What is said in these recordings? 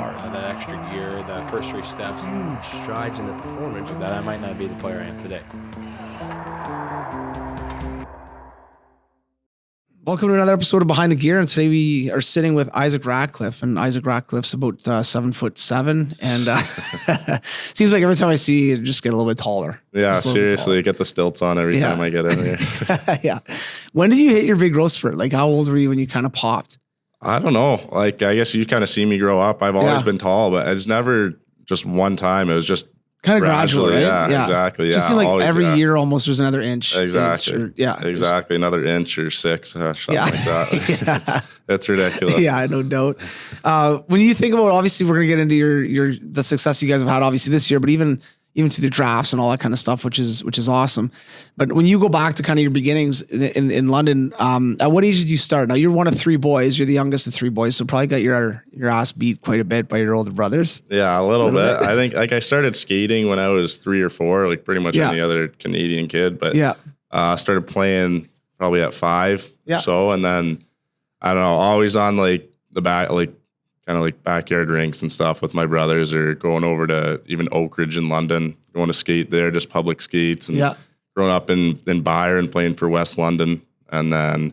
far. That extra gear, the first 3 steps. Huge strides in the performance. That I might not be the player I am today. Welcome to another episode of Behind the Gear, and today we are sitting with Isaac Ratcliffe, and Isaac Ratcliffe's about 7'7", and seems like every time I see you, just get a little bit taller. Yeah, seriously, get the stilts on every time I get in here. Yeah. When did you hit your big growth spurt? Like, how old were you when you kind of popped? I don't know. Like, I guess you kind of see me grow up. I've always been tall, but it's never just one time. It was just kind of gradual, right? Yeah, exactly. Yeah, just seemed like every year almost was another inch. Exactly. Exactly. Another inch or 6, something like that. It's ridiculous. Yeah, no doubt. When you think about, obviously, we're gonna get into the success you guys have had, obviously this year, but even through the drafts and all that kind of stuff, which is awesome. But when you go back to kind of your beginnings in London, at what age did you start? Now you're one of 3 boys. You're the youngest of 3 boys, so probably got your ass beat quite a bit by your older brothers. Yeah, a little bit. I think like I started skating when I was 3 or 4, like pretty much any other Canadian kid. But started playing probably at 5. So, and then I don't know, always on like the back, like kind of like backyard rinks and stuff with my brothers, or going over to even Oak Ridge in London, going to skate there, just public skates, and growing up in Byron, playing for West London. And then,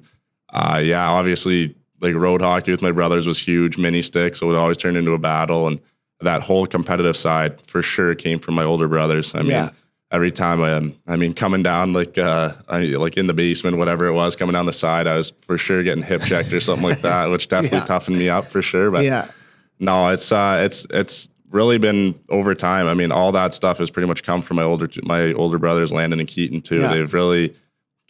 obviously like road hockey with my brothers was huge, mini sticks. So it would always turn into a battle. And that whole competitive side for sure came from my older brothers. I mean, every time coming down, like in the basement, whatever it was, coming down the side, I was for sure getting hip checked or something like that, which definitely toughened me up for sure. But no, it's really been over time. I mean, all that stuff has pretty much come from my older brothers, Landon and Keaton too. They've really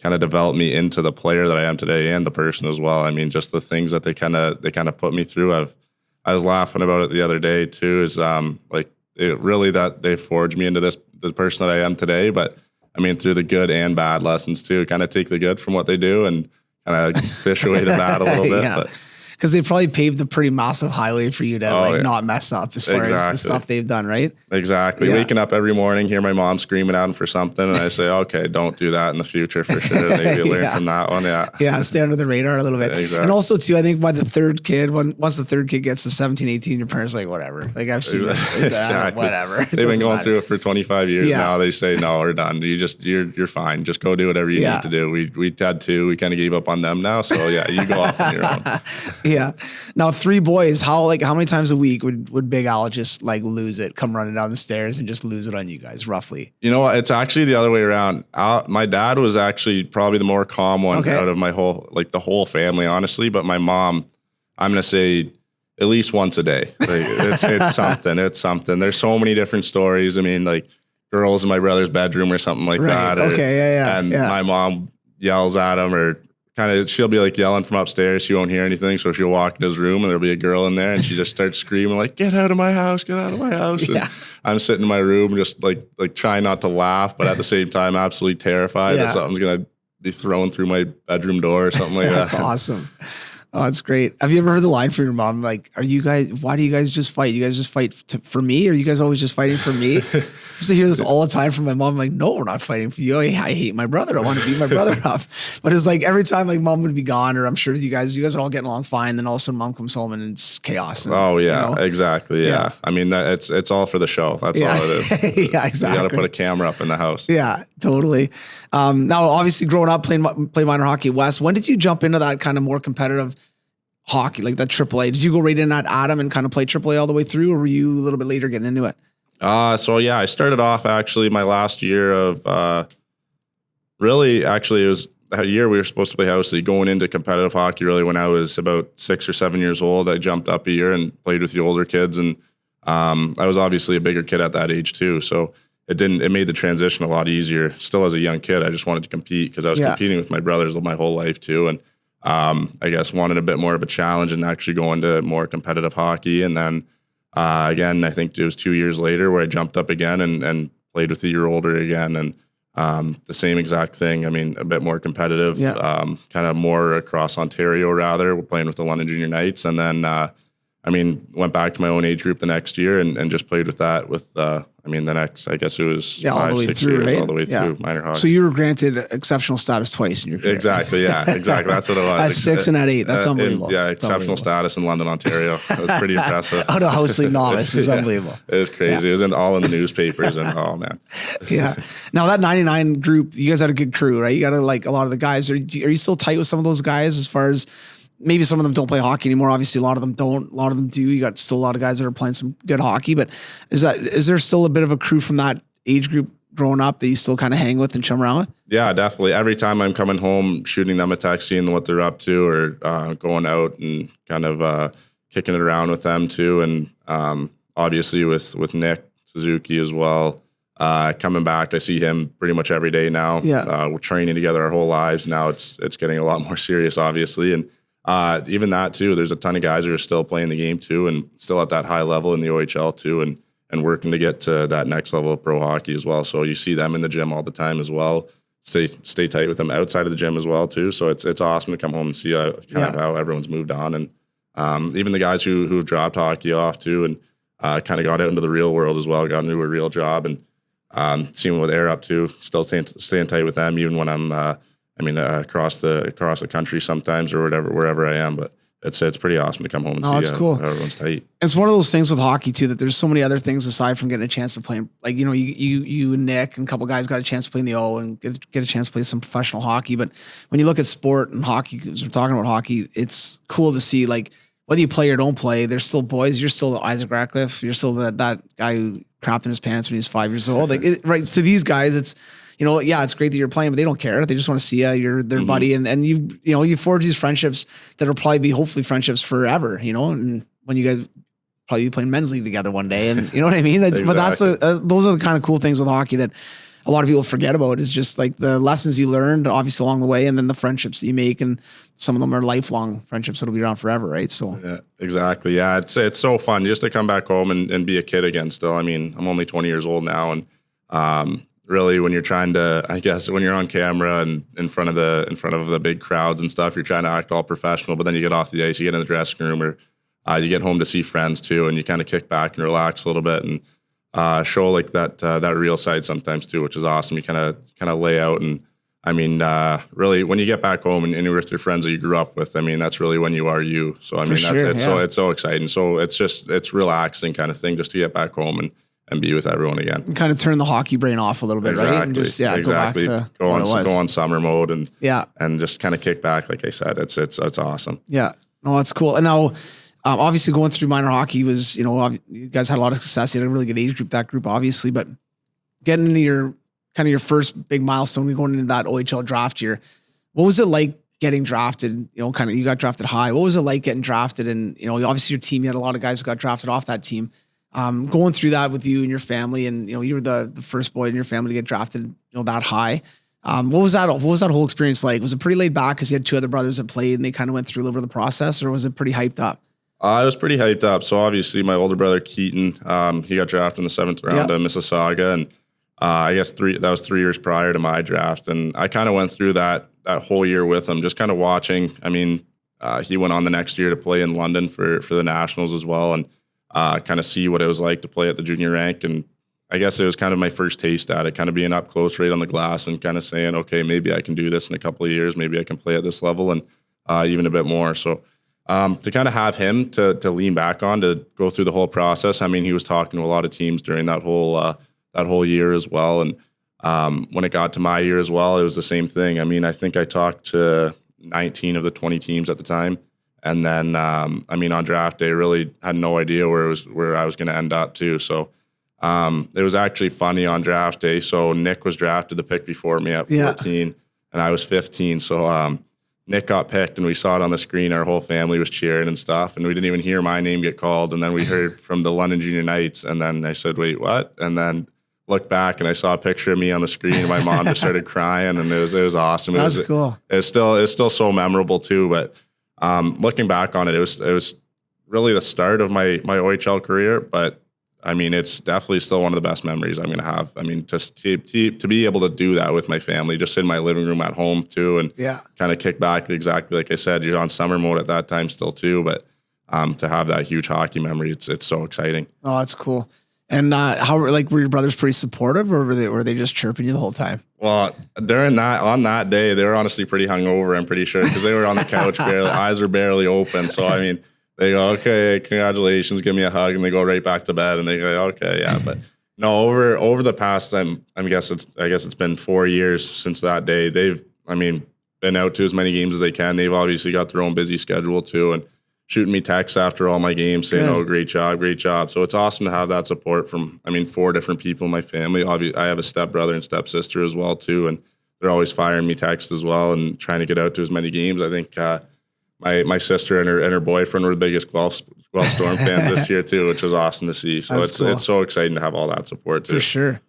kind of developed me into the player that I am today, and the person as well. I mean, just the things that they kind of put me through. I was laughing about it the other day too, is that they forged me into the person that I am today. But I mean, through the good and bad lessons too, kind of take the good from what they do and kind of fish away the bad a little bit. But because they probably paved a pretty massive highway for you to not mess up as far as the stuff they've done, right? Exactly. Waking up every morning, hear my mom screaming at him for something, and I say, okay, don't do that in the future for sure. Maybe learn from that one. Yeah, stay under the radar a little bit. Exactly. And also too, I think by the third kid, once the third kid gets to 17, 18, your parents are like, whatever. Like, I've seen this, whatever. They've been going through it for 25 years now. They say, no, we're done. You're fine. Just go do whatever you need to do. We had 2. We kind of gave up on them now. So you go off on your own. Yeah. Now 3 boys, how many times a week would Big Al just like lose it, come running down the stairs and just lose it on you guys roughly? You know what? It's actually the other way around. My dad was actually probably the more calm one out of my the whole family, honestly. But my mom, I'm going to say at least once a day. Like, it's something. It's something. There's so many different stories. I mean, like girls in my brother's bedroom or something like that. And my mom yells at him, or she'll be like yelling from upstairs. She won't hear anything. So she'll walk in his room and there'll be a girl in there, and she just starts screaming like, get out of my house, get out of my house. And I'm sitting in my room just like trying not to laugh, but at the same time, absolutely terrified that something's going to be thrown through my bedroom door or something like that. That's awesome. Oh, that's great. Have you ever heard the line from your mom? Like, why do you guys just fight? You guys just fight for me? Or are you guys always just fighting for me? Used to hear this all the time from my mom. I'm like, no, we're not fighting for you. I hate my brother. I want to beat my brother up. But it's like every time like mom would be gone, or I'm sure you guys are all getting along fine. Then all of a sudden mom comes home and it's chaos. And, exactly. Yeah. I mean, it's all for the show. That's all it is. Yeah, exactly. You got to put a camera up in the house. Yeah, totally. Now, obviously growing up playing minor hockey at West, when did you jump into that kind of more competitive hockey, like that AAA? Did you go right in at Adam and kind of play AAA all the way through, or were you a little bit later getting into it? I started off actually my last year of it was a year we were supposed to play house league, going into competitive hockey really when I was about 6 or 7 years old. I jumped up a year and played with the older kids, and I was obviously a bigger kid at that age too, so it made the transition a lot easier. Still as a young kid, I just wanted to compete because I was competing with my brothers my whole life too, and I guess wanted a bit more of a challenge and actually go into more competitive hockey. And then again, I think it was 2 years later where I jumped up again and played with a year older again. And the same exact thing. I mean, a bit more competitive, kind of more across Ontario rather. We're playing with the London Junior Knights. And then, went back to my own age group the next year and just played with that with, I mean, the next, I guess it was all the way 6 through, years, right? all the way through minor hockey. So you were granted exceptional status twice in your career. Exactly. Yeah, exactly. That's what it was. At 6 and at 8. That's unbelievable. Yeah, exceptional status in London, Ontario. That was pretty impressive. Out of house league novice is unbelievable. It was crazy. It was all in the newspapers and oh man. Yeah. Now that 99 group, you guys had a good crew, right? You got to like a lot of the guys. Are you still tight with some of those guys as far as maybe some of them don't play hockey anymore? Obviously, a lot of them don't. A lot of them do. You got still a lot of guys that are playing some good hockey. But is there still a bit of a crew from that age group growing up that you still kind of hang with and chum around with? Yeah, definitely. Every time I'm coming home, shooting them a text, seeing what they're up to, or going out and kind of kicking it around with them too. And obviously with Nick Suzuki as well. Coming back, I see him pretty much every day now. Yeah. We're training together our whole lives. Now it's getting a lot more serious, obviously. And even that too, there's a ton of guys who are still playing the game too, and still at that high level in the OHL too, and working to get to that next level of pro hockey as well. So you see them in the gym all the time as well. Stay tight with them outside of the gym as well too. So it's awesome to come home and see how everyone's moved on, and even the guys who've dropped hockey off too, and kind of got out into the real world as well, got into a real job, and seeing what they're up to. Still staying tight with them even when I'm across the country sometimes or wherever I am, but. It's pretty awesome to come home and see it's cool. Everyone's tight. It's one of those things with hockey too, that there's so many other things aside from getting a chance to play. Like, you and Nick and a couple of guys got a chance to play in the O and get a chance to play some professional hockey. But when you look at sport and hockey, because we're talking about hockey, it's cool to see, like, whether you play or don't play, there's still boys. You're still Isaac Ratcliffe. You're still that guy who crapped in his pants when he was 5 years old. Like, right to these guys, it's, it's great that you're playing, but they don't care. They just want to see you. You're their buddy, and you forge these friendships that will probably be hopefully friendships forever. And when you guys probably be playing men's league together one day, and you know what I mean. Exactly. But that's those are the kind of cool things with hockey that a lot of people forget about. Is just like the lessons you learned, obviously along the way, and then the friendships that you make, and some of them are lifelong friendships that'll be around forever, right? So yeah, exactly. Yeah, it's so fun just to come back home and be a kid again. Still, I mean, I'm only 20 years old now, and really, when you're trying to, I guess, when you're on camera and in front of the big crowds and stuff, you're trying to act all professional. But then you get off the ice, you get in the dressing room, or you get home to see friends too, and you kind of kick back and relax a little bit and show like that real side sometimes too, which is awesome. You kind of lay out, and I mean, really, when you get back home and you're with your friends that you grew up with, I mean, that's really when you are you. So I mean, it's so exciting. So it's relaxing kind of thing just to get back home and be with everyone again. And kind of turn the hockey brain off a little bit, right? And just exactly. Go back to go on summer mode and and just kind of kick back. Like I said, it's awesome. Yeah, no, that's cool. And now, obviously, going through minor hockey was, you guys had a lot of success. You had a really good age group, that group, obviously. But getting into your first big milestone, going into that OHL draft year, what was it like getting drafted? You got drafted high. What was it like getting drafted? And obviously, your team, you had a lot of guys who got drafted off that team. Going through that with you and your family, and you were the first boy in your family to get drafted, that high. What was that whole experience like? Was it pretty laid back because you had two other brothers that played and they kind of went through a little bit of the process, or was it pretty hyped up? I was pretty hyped up. So obviously my older brother Keaton, he got drafted in the 7th round of Mississauga, and I guess that was 3 years prior to my draft, and I kind of went through that whole year with him, just kind of watching. I mean, he went on the next year to play in London for the Nationals as well, and kind of see what it was like to play at the junior rank. And I guess it was kind of my first taste at it, kind of being up close right on the glass and kind of saying, okay, maybe I can do this in a couple of years. Maybe I can play at this level and even a bit more. So to kind of have him to lean back on, to go through the whole process. I mean, he was talking to a lot of teams during that whole year as well. And when it got to my year as well, it was the same thing. I mean, I think I talked to 19 of the 20 teams at the time. And then, on draft day, really had no idea where I was going to end up too. So it was actually funny on draft day. So Nick was drafted the pick before me at 14, and I was 15. So Nick got picked, and we saw it on the screen. Our whole family was cheering and stuff, and we didn't even hear my name get called. And then we heard from the London Junior Knights, and then I said, "Wait, what?" And then looked back, and I saw a picture of me on the screen, and my mom just started crying, and it was awesome. That's cool. It was still so memorable too, but. Looking back on it, it was really the start of my OHL career, but I mean, it's definitely still one of the best memories I'm going to have. I mean, just to be able to do that with my family, just in my living room at home too, and kind of kick back, exactly like I said, you're on summer mode at that time still too, but to have that huge hockey memory, it's so exciting. Oh, that's cool. And how like were your brothers pretty supportive, or were they just chirping you the whole time? Well, on that day, they were honestly pretty hungover, I'm pretty sure, because they were on the couch, eyes were barely open. So I mean, they go, okay, congratulations, give me a hug, and they go right back to bed, and they go, okay, yeah. But no, over the past time, I guess it's been 4 years since that day. They've, been out to as many games as they can. They've obviously got their own busy schedule too, and shooting me texts after all my games saying, "Oh, great job." So it's awesome to have that support from, 4 different people in my family. Obviously, I have a stepbrother and stepsister as well too, and they're always firing me texts as well and trying to get out to as many games. I think my sister and her boyfriend were the biggest Guelph Storm fans this year too, which was awesome to see. So it's so exciting to have all that support too. For sure.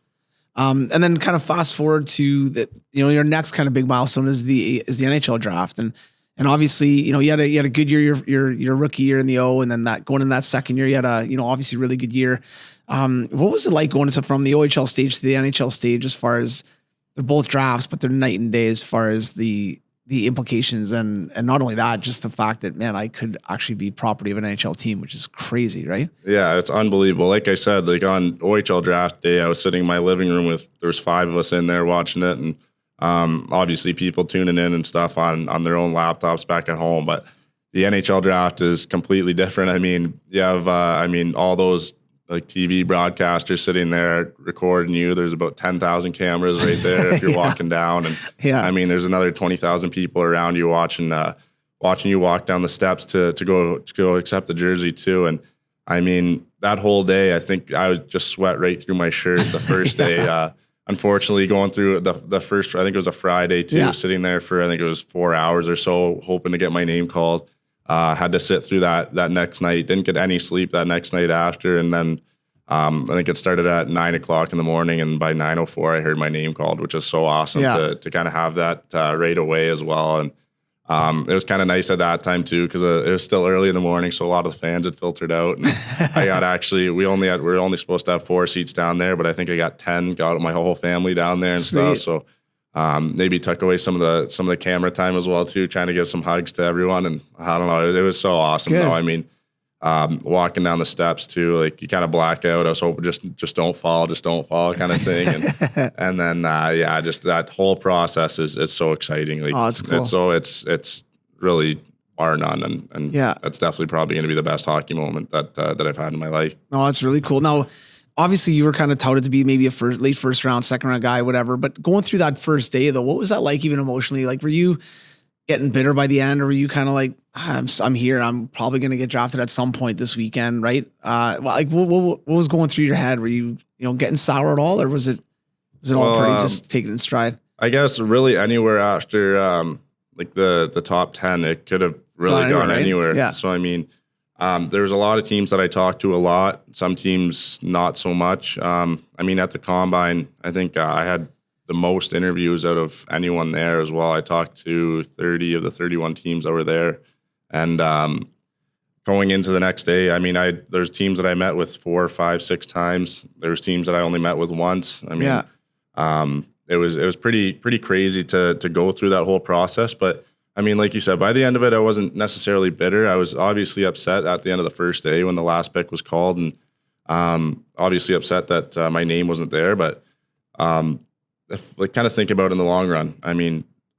And then kind of fast forward to your next kind of big milestone is the NHL draft. And obviously, you had a good year, your rookie year in the O, and then that going in that second year, you had a, obviously really good year. What was it like going from the OHL stage to the NHL stage, as far as they're both drafts, but they're night and day as far as the implications, and not only that, just the fact that, man, I could actually be property of an NHL team, which is crazy, right? Yeah, it's unbelievable. Like I said, like on OHL draft day, I was sitting in my living room there's 5 of us in there watching it, and obviously people tuning in and stuff on their own laptops back at home. But the NHL draft is completely different. You have all those like TV broadcasters sitting there recording you. There's about 10,000 cameras right there if you're walking down, and there's another 20,000 people around you watching you walk down the steps to go accept the jersey too. And that whole day, I think I was just sweat right through my shirt the first day. Unfortunately, going through the first, I think it was a Friday too, sitting there for, I think it was 4 hours or so, hoping to get my name called. Had to sit through that next night. Didn't get any sleep that next night after. And then I think it started at 9 o'clock in the morning. And by 9:04, I heard my name called, which is so awesome to kind of have that right away as well. And it was kind of nice at that time too, because it was still early in the morning. So a lot of the fans had filtered out. And I got we were only supposed to have 4 seats down there, but I think I got 10, got my whole family down there and stuff. So maybe took away some of the camera time as well too, trying to give some hugs to everyone. And I don't know, it was so awesome though. Walking down the steps too, like you kind of black out. I was hoping just don't fall kind of thing. And then just that whole process is so exciting. Like, it's cool. It's really bar none, and that's definitely probably going to be the best hockey moment that I've had in my life. No, that's really cool. Now, obviously, you were kind of touted to be maybe a late first round, second round guy, whatever. But going through that first day, though, what was that like, even emotionally? Like, were you getting bitter by the end, or were you kind of like, I'm here, I'm probably going to get drafted at some point this weekend, right? What was going through your head? Were you getting sour at all, or was it all pretty just taking it in stride? I guess really anywhere after like the top 10, it could have really gone anywhere. Yeah. So there's a lot of teams that I talked to a lot. Some teams not so much. At the Combine, I think I had the most interviews out of anyone there as well. I talked to 30 of the 31 teams that were there. And going into the next day, there's teams that I met with 4, 5, 6 times. There's teams that I only met with once. It was pretty crazy to go through that whole process. But like you said, by the end of it, I wasn't necessarily bitter. I was obviously upset at the end of the first day when the last pick was called, and obviously upset that my name wasn't there. But kind of think about it in the long run.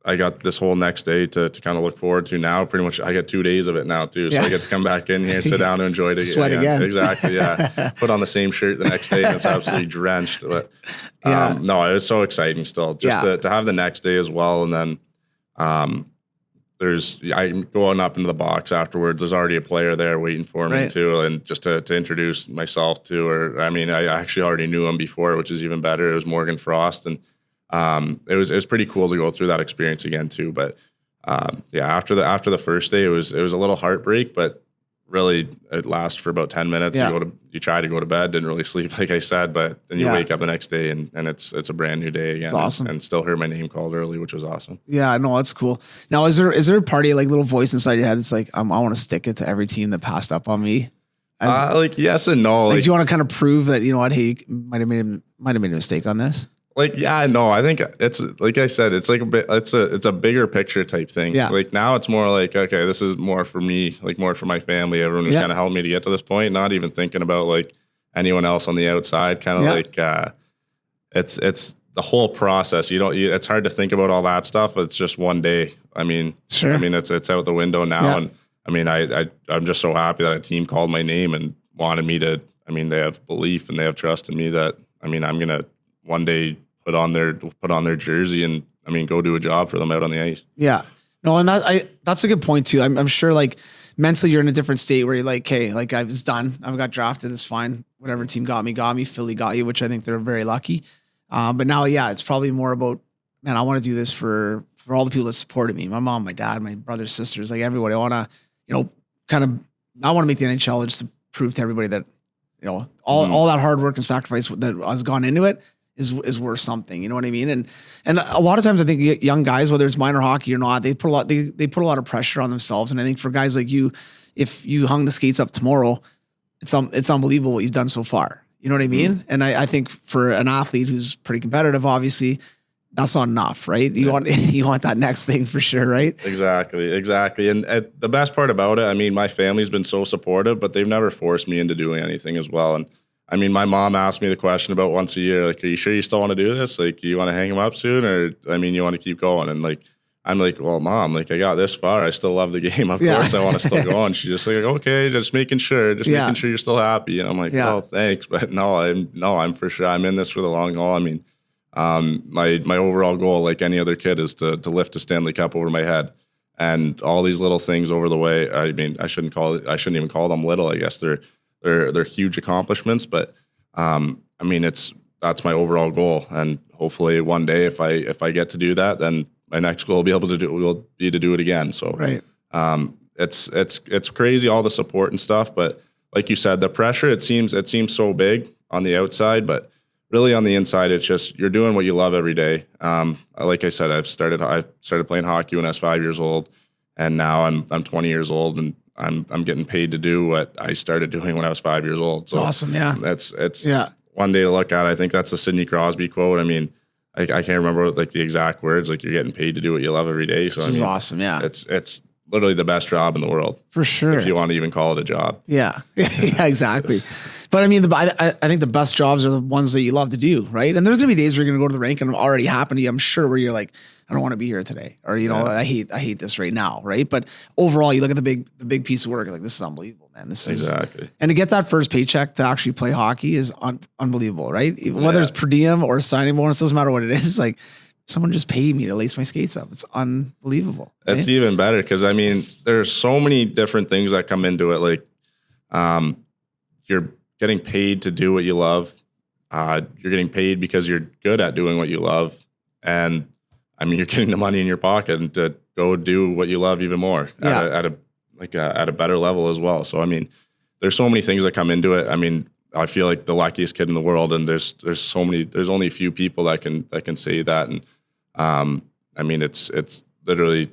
I got this whole next day to kind of look forward to now. Pretty much, I get 2 days of it now too. So I get to come back in here, sit down, and enjoy it. Sweat again. Exactly. Yeah. Put on the same shirt the next day, and it's absolutely drenched. But no, it was so exciting still, just to have the next day as well. And then I'm going up into the box afterwards. There's already a player there waiting for me too, and just to introduce myself to her. I actually already knew him before, which is even better. It was Morgan Frost, and it was pretty cool to go through that experience again too. But after the first day, it was a little heartbreak, but really it lasted for about 10 minutes. You try to go to bed, didn't really sleep, like I said, but then you wake up the next day and it's a brand new day again. It's awesome. And still heard my name called early, which was awesome. Yeah, no, that's cool. Now, is there a party, like little voice inside your head that's like, I want to stick it to every team that passed up on me? Yes and no. Do you want to kind of prove that, hey, you might have made a mistake on this? I think it's like I said, it's like it's a bigger picture type thing. Yeah. Like now it's more like, okay, this is more for me, like more for my family. Everyone who's kind of helped me to get to this point, not even thinking about like anyone else on the outside. Kind of like it's the whole process. It's hard to think about all that stuff. It's just one day. I mean, it's out the window now. And I mean, I'm just so happy that a team called my name and wanted me to. I mean, they have belief and they have trust in me that, I mean, I'm gonna one day put on their jersey and, I mean, go do a job for them out on the ice. Yeah. No, and that's a good point too. I'm sure like mentally you're in a different state where you're like, hey, like it's done. I've got drafted. It's fine. Whatever team got me. Philly got you, which I think they're very lucky. But now, it's probably more about, man, I want to do this for all the people that supported me. My mom, my dad, my brothers, sisters, like everybody. I want to, I want to make the NHL just to prove to everybody that, all that hard work and sacrifice that has gone into it is worth something. You know what I mean? And a lot of times I think young guys, whether it's minor hockey or not, they put a lot of pressure on themselves. And I think for guys like you, if you hung the skates up tomorrow, it's unbelievable what you've done so far. You know what I mean? And I think for an athlete who's pretty competitive, obviously, that's not enough, right? You want that next thing for sure, right? Exactly. And the best part about it, I mean, my family's been so supportive, but they've never forced me into doing anything as well. And I mean, my mom asked me the question about once a year, like, are you sure you still want to do this? Like, you want to hang him up soon? Or, I mean, you want to keep going? And like, I'm like, well, Mom, like I got this far. I still love the game. Of course I want to still go on. She's just like, okay, just making sure you're still happy. And I'm like, well, thanks. But I'm for sure. I'm in this for the long haul. I mean, my overall goal, like any other kid, is to lift a Stanley Cup over my head. And all these little things over the way, I mean, I shouldn't even call them little. I guess they're huge accomplishments, but I mean, that's my overall goal. And hopefully one day if I get to do that, then my next goal will be to do it again. So it's crazy, all the support and stuff, but like you said, the pressure, it seems so big on the outside, but really on the inside, it's just, you're doing what you love every day. Like I said, I started playing hockey when I was 5 years old, and now I'm 20 years old, and I'm getting paid to do what I started doing when I was 5 years old. So it's awesome. Yeah. It's one day to look at. I think that's the Sidney Crosby quote. I mean, I can't remember like the exact words, like you're getting paid to do what you love every day. So this is awesome. Yeah. It's literally the best job in the world. For sure. If you want to even call it a job. Yeah. Yeah, exactly. But I mean, I think the best jobs are the ones that you love to do, right? And there's going to be days where you're going to go to the rink, and it already happened to you, I'm sure, where you're like, I don't want to be here today, or I hate this right now, right? But overall, you look at the big piece of work, you're like, this is unbelievable, man. This is exactly. And to get that first paycheck to actually play hockey is unbelievable, right? Whether it's per diem or a signing bonus, doesn't matter what it is. Like, someone just paid me to lace my skates up. It's unbelievable. Right? It's even better because I mean, there's so many different things that come into it. Like, you're getting paid to do what you love. You're getting paid because you're good at doing what you love, and I mean, you're getting the money in your pocket and to go do what you love even more at a better level as well. So I mean, there's so many things that come into it. I mean, I feel like the luckiest kid in the world, and there's only a few people that can say that. And I mean, it's literally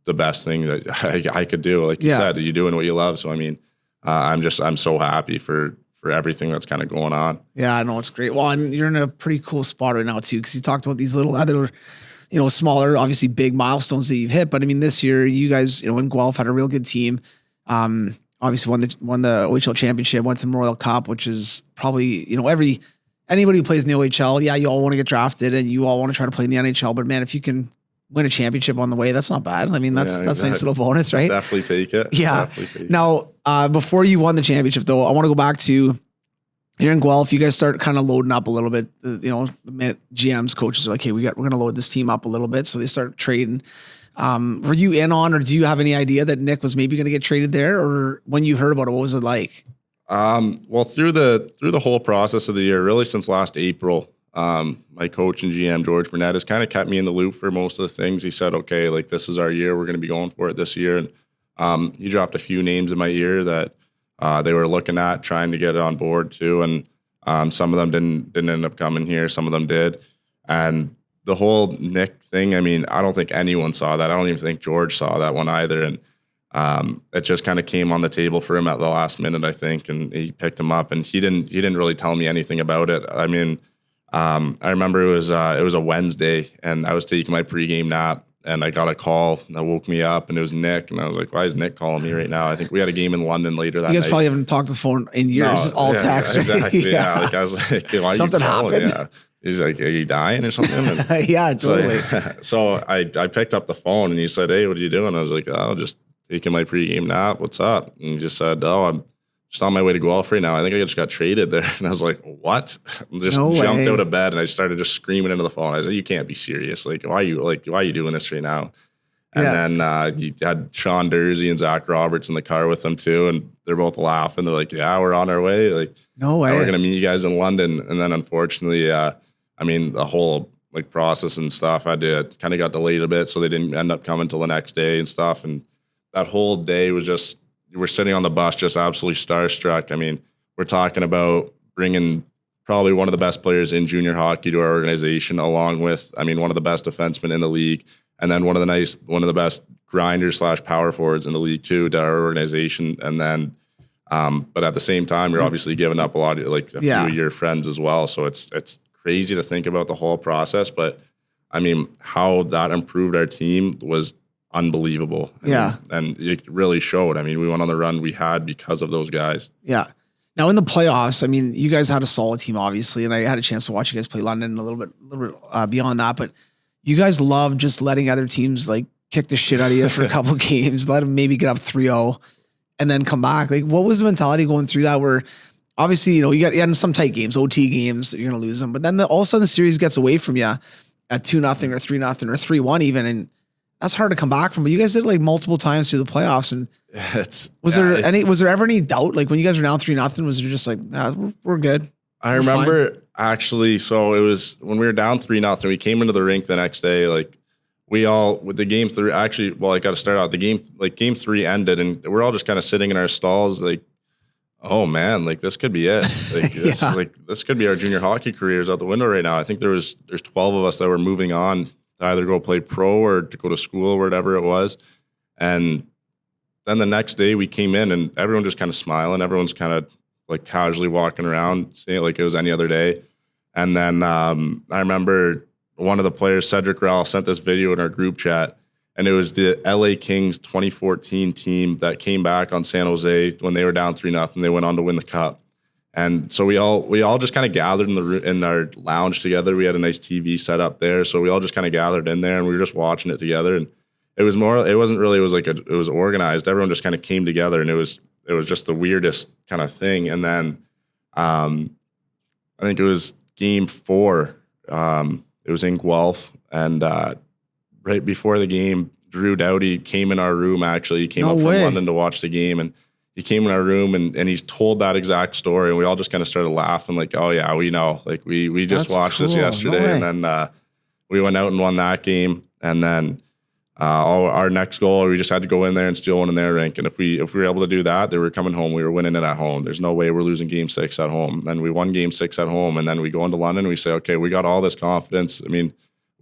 the best thing that I could do. Like you said, you're doing what you love. So I mean, I'm so happy for everything that's kind of going on. Yeah, I know, it's great. Well, and you're in a pretty cool spot right now too, because you talked about these little other, smaller, obviously big milestones that you've hit. But I mean, this year you guys, in Guelph had a real good team. Obviously won the OHL Championship, went to the Memorial Cup, which is probably, anybody who plays in the OHL, you all want to get drafted and you all want to try to play in the NHL. But man, if you can win a championship on the way, that's not bad. I mean, that's a nice little bonus, right? Definitely take it. Yeah. Now, before you won the championship, though, I want to go back to here in Guelph. You guys start kind of loading up a little bit. The GMs, coaches are like, hey, we're going to load this team up a little bit. So they start trading. Were you in on, or do you have any idea that Nick was maybe going to get traded there? Or when you heard about it, what was it like? Well, through the whole process of the year, really since last April, my coach and GM, George Burnett, has kind of kept me in the loop for most of the things. He said, okay, like this is our year. We're going to be going for it this year. And he dropped a few names in my ear that they were looking at, trying to get it on board too. And some of them didn't end up coming here. Some of them did. And the whole Nick thing, I mean, I don't think anyone saw that. I don't even think George saw that one either. And it just kind of came on the table for him at the last minute, I think, and he picked him up. And he didn't really tell me anything about it. I mean, I remember it was a Wednesday, and I was taking my pregame nap, and I got a call that woke me up, and it was Nick. And I was like, why is Nick calling me right now? I think we had a game in London later that night. You guys probably haven't talked to the phone in years. No, It's all text. Exactly. Yeah. Like I was like, why something happened. Yeah. He's like, are you dying or something? And yeah, totally. So I picked up the phone and he said, hey, what are you doing? I was like, oh, just taking my pregame nap. What's up? And he just said, oh, I'm just on my way to golf right now. I think I just got traded there. And I was like, what? I just jumped out of bed and I started just screaming into the phone. I said, you can't be serious. Like, why are you doing this right now? And then you had Sean Dursey and Zach Roberts in the car with them too. And they're both laughing. They're like, yeah, we're on our way. Like, no way. We're going to meet you guys in London. And then unfortunately, the whole like process and stuff kind of got delayed a bit. So they didn't end up coming till the next day and stuff. And that whole day was just, we're sitting on the bus just absolutely starstruck. I mean, we're talking about bringing probably one of the best players in junior hockey to our organization, along with, one of the best defensemen in the league, and then one of the best grinders / power forwards in the league too to our organization. And then, but at the same time, you're obviously giving up a lot of like a few of your friends as well. So it's crazy to think about the whole process. But how that improved our team was unbelievable. And it really showed. We went on the run we had because of those guys. Yeah. Now in the playoffs, you guys had a solid team, obviously, and I had a chance to watch you guys play London a little bit beyond that. But you guys love just letting other teams like kick the shit out of you for a couple of games, let them maybe get up 3-0 and then come back. Like, what was the mentality going through that? Where obviously, you had some tight games, OT games, you're going to lose them, but then all of a sudden the series gets away from you at 2-0 or 3-0 or 3-1 even, and that's hard to come back from. But you guys did it like multiple times through the playoffs. And was there ever any doubt? Like when you guys were down 3-0, was there just like, nah, we're good? I remember actually, so it was when we were down 3-0, we came into the rink the next day, like we all, with the game 3, actually, well, I got to start out game 3 ended and we're all just kind of sitting in our stalls like, oh man, like this could be it. Like this could be our junior hockey careers out the window right now. I think there's 12 of us that were moving on to either go play pro or to go to school or whatever it was. And then the next day we came in and everyone just kind of smiling. Everyone's kind of like casually walking around, saying it like it was any other day. And then I remember one of the players, Cedric Ralph, sent this video in our group chat. And it was the LA Kings 2014 team that came back on San Jose when they were down 3-0. They went on to win the cup. And so we all just kind of gathered in our lounge together. We had a nice TV set up there, so we all just kind of gathered in there and we were just watching it together. And it was organized. Everyone just kind of came together, and it was just the weirdest kind of thing. And then I think it was game 4. It was in Guelph, and right before the game, Drew Doughty came in our room. Actually, he came up from London to watch the game, and he came in our room and he's told that exact story, and we all just kind of started laughing like, oh yeah, we know. Like we just watched this yesterday. And then we went out and won that game. And then our next goal, we just had to go in there and steal one in their rink. And if we were able to do that, they were coming home. We were winning it at home. There's no way we're losing game 6 at home. And we won game 6 at home. And then we go into London and we say, okay, we got all this confidence. We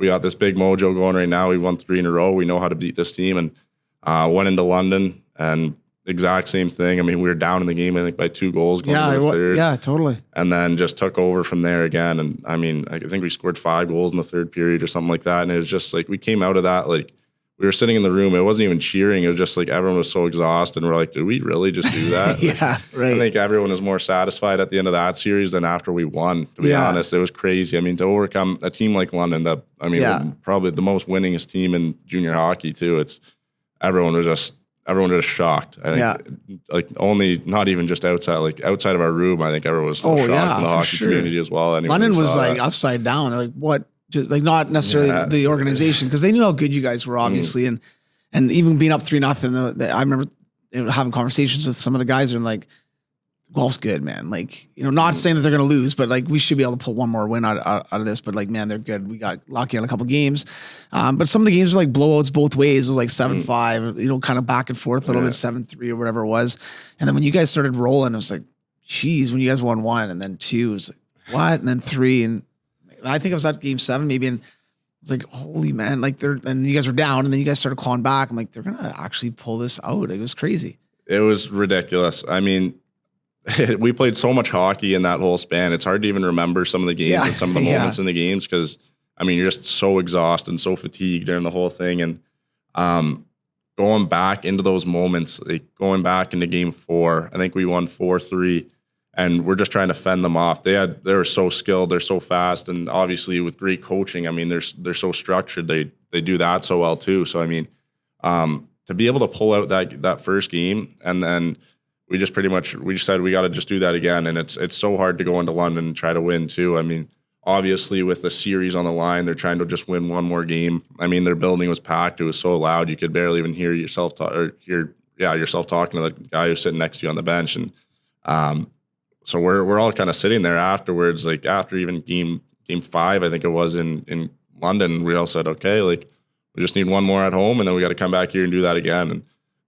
got this big mojo going right now. We've won 3 in a row. We know how to beat this team. And went into London and exact same thing. We were down in the game, I think, by 2 goals going into the third. Yeah, totally. And then just took over from there again. And I think we scored 5 goals in the third period or something like that. And it was just like, we came out of that, like, we were sitting in the room. It wasn't even cheering. It was just like everyone was so exhausted. And we're like, did we really just do that? Yeah, right. I think everyone was more satisfied at the end of that series than after we won, to be honest. It was crazy. To overcome a team like London, probably the most winningest team in junior hockey too. Everyone was just shocked. I think not even just outside of our room. I think everyone was still shocked in the hockey community as well. London was like upside down. They're like, what? Just like not necessarily the organization, because they knew how good you guys were, obviously, and even being up 3-0. I remember having conversations with some of the guys and like, Guelph's good, man. Like, not saying that they're going to lose, but like we should be able to pull one more win out of this. But like, man, they're good. We got lucky on a couple games, but some of the games were like blowouts both ways. It was like 7-5, kind of back and forth a little bit, 7-3 or whatever it was. And then when you guys started rolling, it was like, geez, when you guys won 1 and then 2, it was like, what? And then 3 and I think I was at game 7 maybe, and I was like, holy man, like and you guys were down, and then you guys started clawing back. I'm like, they're gonna actually pull this out. It was crazy. It was ridiculous. We played so much hockey in that whole span. It's hard to even remember some of the games and some of the moments in the games because I mean, you're just so exhausted and so fatigued during the whole thing. And going back into those moments, like going back into game 4, I think we won 4-3, and we're just trying to fend them off. They were so skilled, they're so fast, and obviously with great coaching, I mean, they're so structured. They do that so well too. So I mean, to be able to pull out that first game, and then we just said we got to just do that again. And it's so hard to go into London and try to win too. I mean, obviously with the series on the line, they're trying to just win one more game. I mean, their building was packed. It was so loud you could barely even hear yourself yourself talking to the guy who's sitting next to you on the bench. And so we're all kind of sitting there afterwards, like after even game 5, I think it was in London. We all said, okay, like we just need one more at home, and then we got to come back here and do that again. And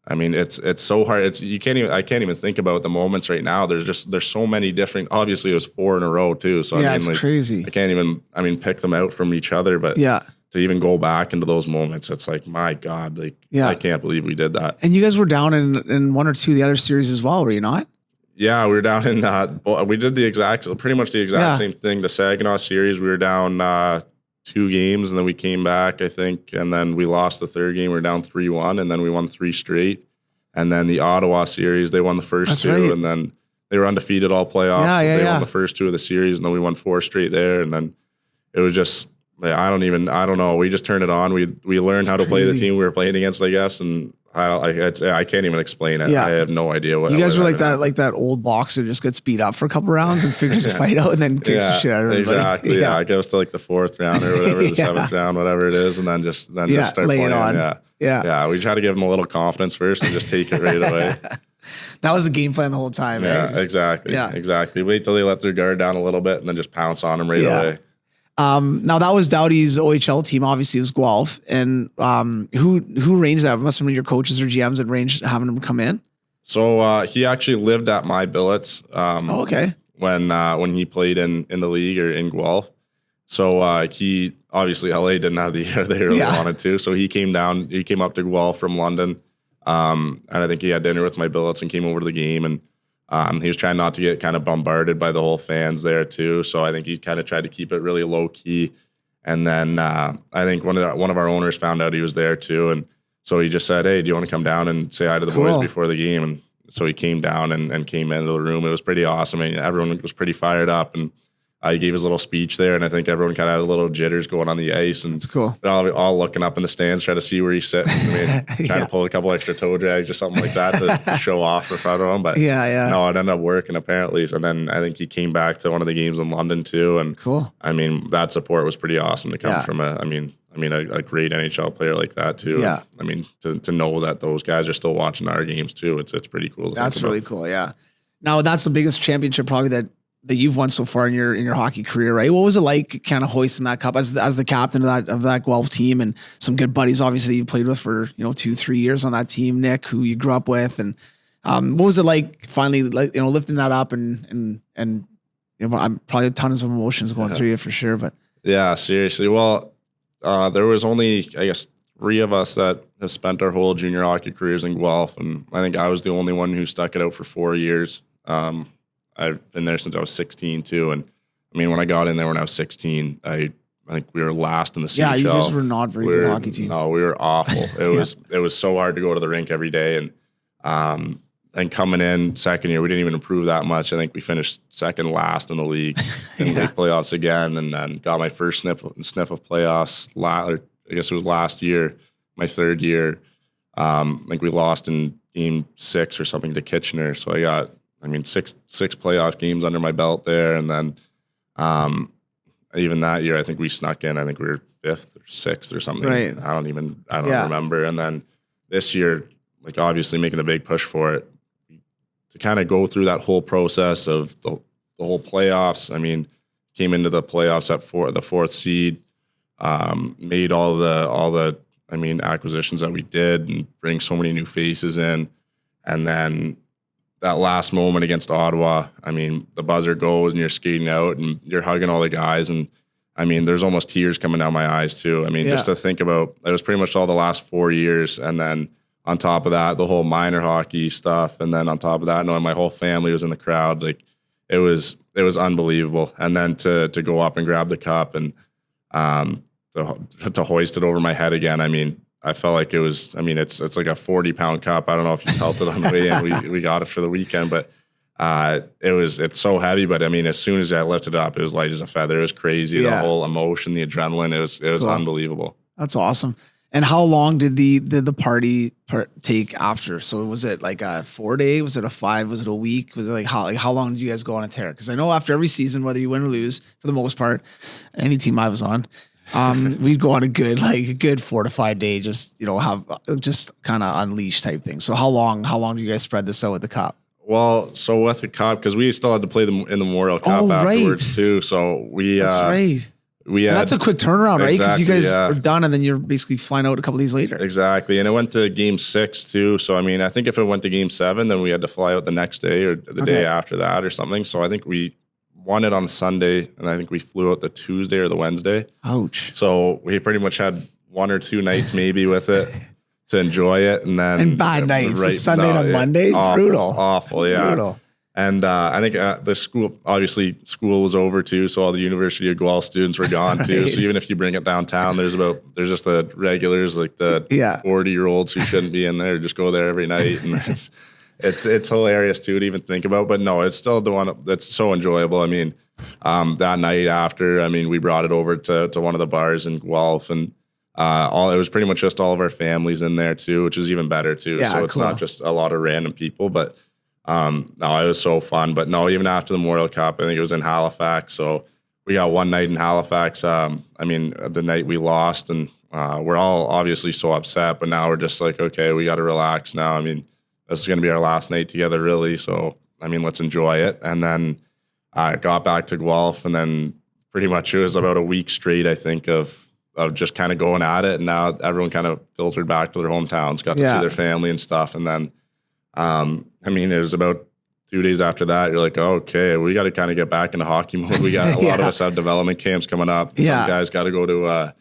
I mean, it's so hard. I can't even think about the moments right now. There's so many different. Obviously, it was 4 in a row too. So yeah, I mean, it's crazy. I can't even pick them out from each other. But yeah, to even go back into those moments, it's like, my God, like I can't believe we did that. And you guys were down in 1 or 2 of the other series as well, were you not? Yeah, we were down in. We did pretty much the exact same thing. The Saginaw series, we were down 2 games, and then we came back, I think, and then we lost the 3rd game. We were down 3-1, and then we won 3 straight. And then the Ottawa series, they won the first 2, right. And then they were undefeated all playoffs. They won the first 2 of the series, and then we won 4 straight there. And then it was just, like, I don't know. We just turned it on. We learned how to play the team we were playing against, I guess, and I can't even explain it. Yeah. I have no idea what. You guys were like that old boxer just gets beat up for a couple rounds and figures the fight out and then kicks the shit out of everybody. Exactly. Yeah. It goes to like the 4th round or whatever, the 7th round, whatever it is, and then just start lay playing. It on. Yeah. We try to give them a little confidence first and just take it right away. That was the game plan the whole time. Yeah, exactly. Yeah, exactly. Wait till they let their guard down a little bit and then just pounce on them right away. Now that was Doughty's OHL team. Obviously, it was Guelph, and who arranged that? It must have been your coaches or GMs that arranged having him come in. So he actually lived at my billets. Okay. When he played in the league or in Guelph, so he obviously LA didn't have the year they really wanted to, so he came down. He came up to Guelph from London, and I think he had dinner with my billets and came over to the game and. He was trying not to get kind of bombarded by the whole fans there too. So I think he kind of tried to keep it really low key. And then I think one of our owners found out he was there too. And so he just said, hey, do you want to come down and say hi to the boys before the game? And so he came down and came into the room. It was pretty awesome. And everyone was pretty fired up. And he gave his little speech there. And I think everyone kind of had a little jitters going on the ice. And it's cool. They're all looking up in the stands, trying to see where he's sitting. I mean, trying to pull a couple extra toe drags or something like that to show off in front of him. But no, it ended up working apparently. And then I think he came back to one of the games in London too. And cool. I mean, that support was pretty awesome to come from a great NHL player like that too. Yeah. And, I mean, to know that those guys are still watching our games too. It's pretty cool. That's really cool. Yeah. Now that's the biggest championship probably that you've won so far in your hockey career, right? What was it like kind of hoisting that cup as the captain of that Guelph team, and some good buddies obviously you played with for 2-3 years on that team, Nick, who you grew up with, and what was it like finally lifting that up and I'm probably tons of emotions going through you for sure, but yeah, seriously. Well, there was only I guess 3 of us that have spent our whole junior hockey careers in Guelph, and I think I was the only one who stuck it out for 4 years. I've been there since I was 16 too, and I mean when I got in there when I was 16, I think we were last in the CHL. Yeah, you guys were not very good hockey team. No, we were awful. It was so hard to go to the rink every day, and coming in second year, we didn't even improve that much. I think we finished second last in the league and made playoffs again, and then got my first sniff of playoffs. I guess it was last year, my 3rd year. I think we lost in game 6 or something to Kitchener, so I got. 6 playoff games under my belt there, and then even that year, I think we snuck in. I think we were 5th or 6th or something. Right. I don't remember. And then this year, like obviously making a big push for it to kind of go through that whole process of the whole playoffs. I mean, came into the playoffs at the 4th seed, made all the acquisitions that we did, and bring so many new faces in, and then. That last moment against Ottawa, I mean, the buzzer goes and you're skating out and you're hugging all the guys. And I mean, there's almost tears coming down my eyes too. I mean, just to think about, it was pretty much all the last 4 years. And then on top of that, the whole minor hockey stuff. And then on top of that, knowing my whole family was in the crowd, like it was unbelievable. And then to go up and grab the cup. And to hoist it over my head again. I mean, I felt like it was, I mean, it's like a 40-pound cup. I don't know if you felt it on the way in. We got it for the weekend, but it's so heavy. But I mean, as soon as I lifted it up, it was light as a feather. It was crazy. The whole emotion, the adrenaline, it was cool. Unbelievable. That's awesome. And how long did the party take after? So was it like a 4-day? Was it a 5? Was it a week? Was it how long did you guys go on a tear? Because I know after every season, whether you win or lose, for the most part, any team I was on, we'd go on a good 4 to 5 day, just kind of unleash type thing. So how long do you guys spread this out with the cup? Well, so with the cup, because we still had to play them in the Memorial Cup afterwards too. So that's right. That's a quick turnaround, right? Because you guys are done, and then you're basically flying out a couple of days later. Exactly, and it went to Game 6 too. So I mean, I think if it went to Game 7, then we had to fly out the next day or the day after that or something. So I think we won it on Sunday, and I think we flew out the Tuesday or the Wednesday. Ouch! So we pretty much had 1 or 2 nights maybe with it to enjoy it, and then bad nights. Sunday to Monday, awful, yeah. Brutal. And I think the school was over too, so all the University of Guelph students were gone too. So even if you bring it downtown, there's just the regulars, like the 40-year-olds who shouldn't be in there, just go there every night, and it's hilarious too to even think about. But no, it's still the one that's so enjoyable. I mean, that night after, I mean, we brought it over to one of the bars in Guelph, and it was pretty much just all of our families in there too, which is even better too. Yeah, so it's not just a lot of random people, but. No, it was so fun. But no, even after the Memorial Cup, I think it was in Halifax. So we got one night in Halifax. I mean, the night we lost, and we're all obviously so upset. But now we're just like, okay, we got to relax now. I mean, this is going to be our last night together, really. So, I mean, let's enjoy it. And then I got back to Guelph, and then pretty much it was about a week straight, I think, of just kind of going at it. And now everyone kind of filtered back to their hometowns, got to see their family and stuff. And then, I mean, it was about 2 days after that. You're like, oh, okay, we got to kind of get back into hockey mode. We got a lot of us have development camps coming up. Some guys got to go to,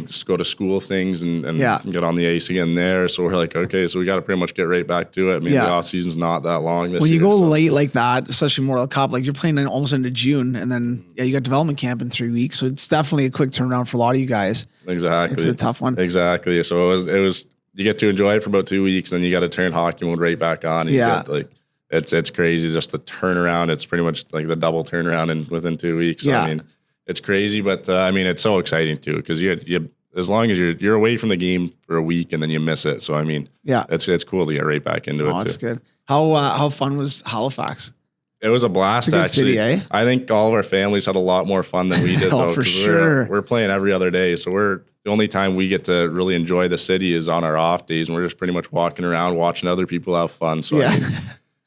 just go to school things and get on the ice again there. So we're like, okay, so we got to pretty much get right back to it. I mean, the off season's not that long this year. When you go late like that, especially Memorial Cup, like you're playing almost into June, and then you got development camp in 3 weeks. So it's definitely a quick turnaround for a lot of you guys. Exactly, it's a tough one. Exactly. So it was. You get to enjoy it for about 2 weeks, and then you got to turn hockey mode right back on. And you get, it's crazy just the turnaround. It's pretty much like the double turnaround within 2 weeks. So, I mean, it's crazy, but I mean, it's so exciting too, because you as long as you're away from the game for a week and then you miss it. So I mean, it's cool to get right back into it. That's good. How fun was Halifax? It was a blast, it's a good actually. City, eh? I think all of our families had a lot more fun than we did, though. For sure. We're playing every other day, so the only time we get to really enjoy the city is on our off days, and we're just pretty much walking around watching other people have fun. So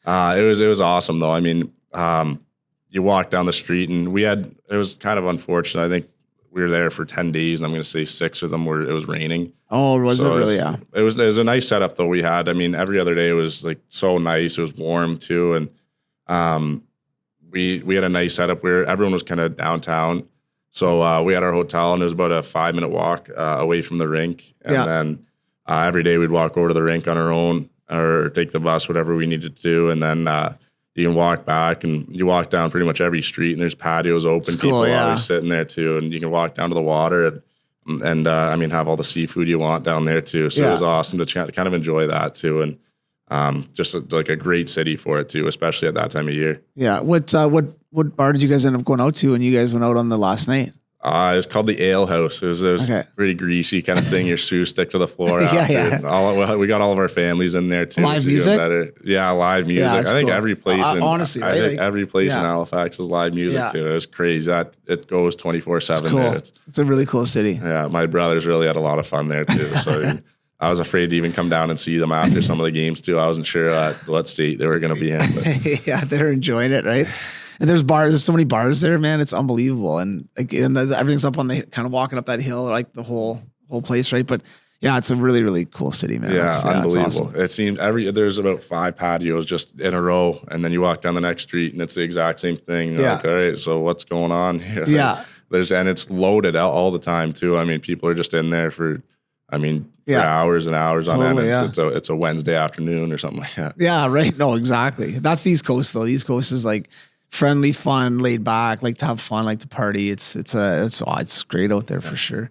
I mean, it was awesome, though. I mean, you walk down the street, and it was kind of unfortunate. I think we were there for 10 days, and I'm going to say 6 of them it was raining. Oh, was it really? Yeah. It was a nice setup, though, we had. I mean, every other day was like so nice. It was warm too, and we had a nice setup where everyone was kind of downtown. So we had our hotel, and it was about a 5-minute walk away from the rink. And then every day we'd walk over to the rink on our own or take the bus, whatever we needed to do. And then you can walk back, and you walk down pretty much every street, and there's patios open. It's cool, people always sitting there too. And you can walk down to the water and I mean, have all the seafood you want down there too. So it was awesome to kind of enjoy that too. And just like a great city for it too, especially at that time of year. Yeah. What bar did you guys end up going out to when you guys went out on the last night? It was called the Ale House. It was pretty greasy kind of thing. Your shoes stick to the floor. We got all of our families in there too. Live music? Yeah, live music. I think every place honestly, I think every place in Halifax is live music too. It was crazy. It goes 24/7 there. It's a really cool city. Yeah, my brothers really had a lot of fun there too. So I was afraid to even come down and see them after some of the games too. I wasn't sure what state they were going to be in. But. Yeah, they're enjoying it, right? And there's so many bars there, man. It's unbelievable. And everything's up on the kind of walking up that hill, like the whole place, right? But yeah, it's a really, really cool city, man. Yeah, unbelievable. Awesome. It seemed there's about 5 patios just in a row, and then you walk down the next street and it's the exact same thing. Like, all right, so what's going on here? Yeah. And it's loaded out all the time too. I mean, people are just in there for hours and hours on end. It's a Wednesday afternoon or something like that. Yeah, right. No, exactly. That's the East Coast though. The East Coast is like friendly, fun, laid back, like to have fun, like to party. It's great out there for sure.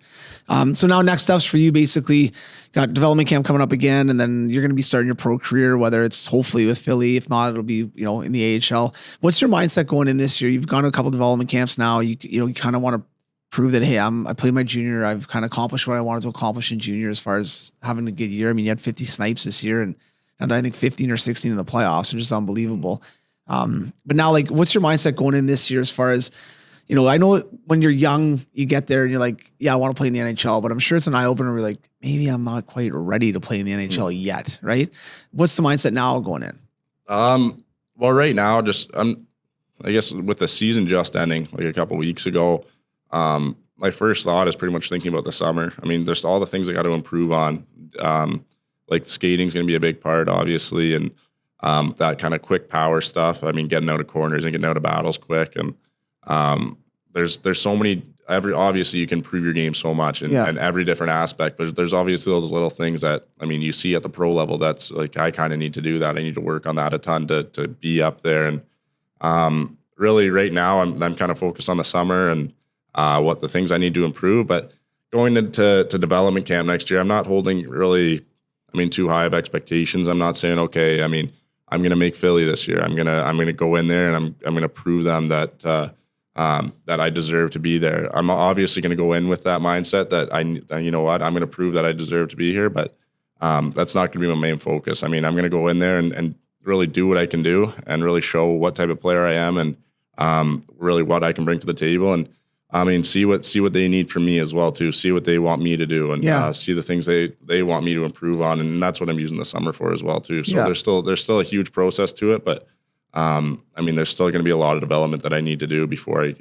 So now next steps for you, basically got development camp coming up again, and then you're going to be starting your pro career, whether it's hopefully with Philly, if not, it'll be, in the AHL. What's your mindset going in this year? You've gone to a couple development camps now. You kind of want to prove that, hey, I played my junior. I've kind of accomplished what I wanted to accomplish in junior as far as having a good year. I mean, you had 50 snipes this year and I think 15 or 16 in the playoffs, which is unbelievable. But now, like, what's your mindset going in this year as far as, I know when you're young, you get there and you're like, yeah, I want to play in the NHL, but I'm sure it's an eye opener. We're like, maybe I'm not quite ready to play in the NHL yet. Right. What's the mindset now going in? Well, right now, I guess with the season just ending like a couple weeks ago, my first thought is pretty much thinking about the summer. I mean, there's all the things I got to improve on. Like skating is going to be a big part, obviously. And, that kind of quick power stuff. I mean, getting out of corners and getting out of battles quick. And, there's so many, obviously you can improve your game so much in every different aspect, but there's obviously those little things that, I mean, you see at the pro level, that's like, I kind of need to do that. I need to work on that a ton to be up there. And, really right now I'm kind of focused on the summer and, what the things I need to improve, but going into development camp next year, I'm not holding really, too high of expectations. I'm not saying, okay, I'm going to make Philly this year. I'm going to go in there and I'm going to prove them that that I deserve to be there. I'm obviously going to go in with that mindset that you know what, I'm going to prove that I deserve to be here, but that's not going to be my main focus. I'm going to go in there and really do what I can do and really show what type of player I am and really what I can bring to the table. And see what they need from me as well too. See what they want me to do and see the things they want me to improve on. And that's what I'm using the summer for as well too. So there's still a huge process to it, but there's still going to be a lot of development that I need to do before I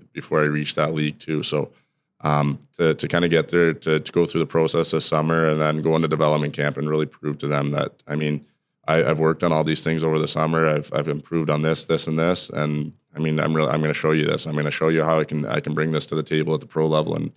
reach that league too. So to kind of get there, to go through the process this summer and then go into development camp and really prove to them that, I've worked on all these things over the summer. I've improved on this, and this, and I'm going to show you this. I'm going to show you how I can bring this to the table at the pro level, and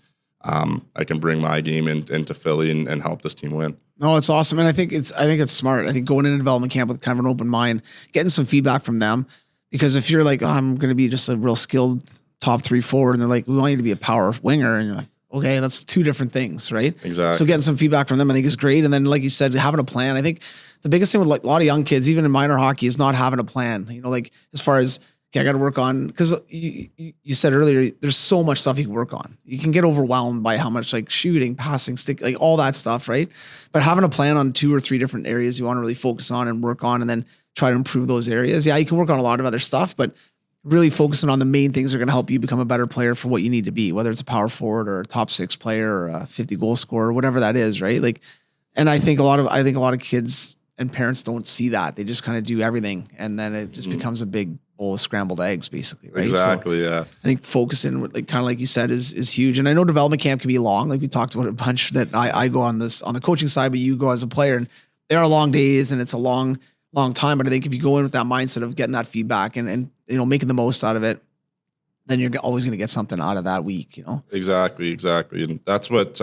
I can bring my game into Philly and help this team win. No, it's awesome, and I think it's smart. I think going into development camp with kind of an open mind, getting some feedback from them, because if you're like, I'm going to be just a real skilled top 3 forward, and they're like, we want you to be a power winger, and you're like, okay, that's two different things, right? Exactly. So getting some feedback from them, I think, is great. And then, like you said, having a plan. I think the biggest thing with like a lot of young kids, even in minor hockey, is not having a plan. Like as far as, okay, I got to work on, because you said earlier, there's so much stuff you can work on. You can get overwhelmed by how much like shooting, passing, stick, like all that stuff, right? But having a plan on 2 or 3 different areas you want to really focus on and work on, and then try to improve those areas. Yeah, you can work on a lot of other stuff, but really focusing on the main things are going to help you become a better player for what you need to be, whether it's a power forward or a top 6 player or a 50 goal scorer, whatever that is, right? Like, and I think a lot of kids and parents don't see that. They just kind of do everything, and then it just becomes a big bowl of scrambled eggs, basically, right? Exactly, so yeah. I think focusing, like kind of like you said, is huge. And I know development camp can be long. Like we talked about a bunch that I go on the coaching side, but you go as a player, and there are long days and it's a long time. But I think if you go in with that mindset of getting that feedback and making the most out of it, then you're always going to get something out of that week, Exactly. And that's what,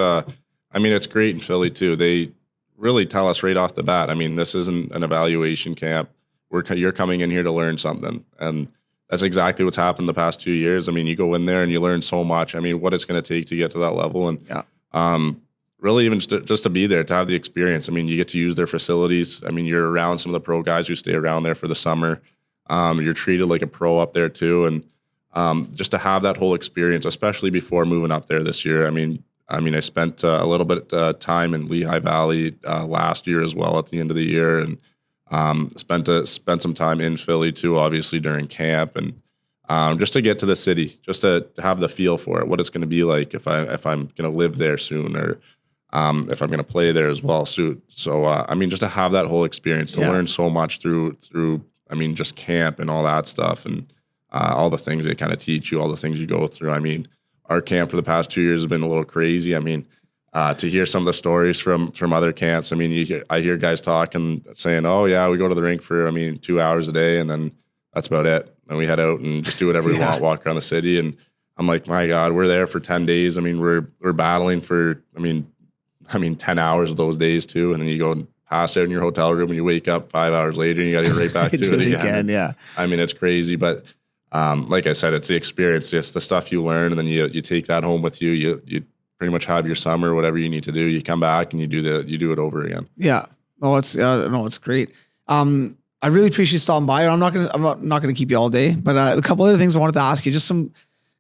it's great in Philly too. They really tell us right off the bat, this isn't an evaluation camp. You're coming in here to learn something. And that's exactly what's happened the past 2 years. You go in there and you learn so much. What it's going to take to get to that level. And really even just to be there, to have the experience. You get to use their facilities. You're around some of the pro guys who stay around there for the summer. You're treated like a pro up there too. And just to have that whole experience, especially before moving up there this year. I spent a little bit time in Lehigh Valley last year as well at the end of the year, and spent some time in Philly too, obviously during camp, and just to get to the city, just to have the feel for it, what it's going to be like if I'm going to live there soon, or if I'm going to play there as well soon. So just to have that whole experience, to learn so much through just camp and all that stuff, and all the things they kind of teach you, all the things you go through. Our camp for the past 2 years has been a little crazy. To hear some of the stories from other camps, I hear guys talking, saying, oh yeah, we go to the rink for, 2 hours a day, and then that's about it. And we head out and just do whatever we want, walk around the city. And I'm like, my God, we're there for 10 days. We're battling for, 10 hours of those days too. And then you go and pass out in your hotel room and you wake up 5 hours later and you got to get right back to it again. Yeah. It's crazy, but like I said, it's the experience, it's the stuff you learn, and then you take that home with you. You pretty much have your summer, whatever you need to do. You come back and you do it over again. Yeah. No, it's great. I really appreciate you stopping by. I'm not gonna keep you all day, but a couple other things I wanted to ask you, just some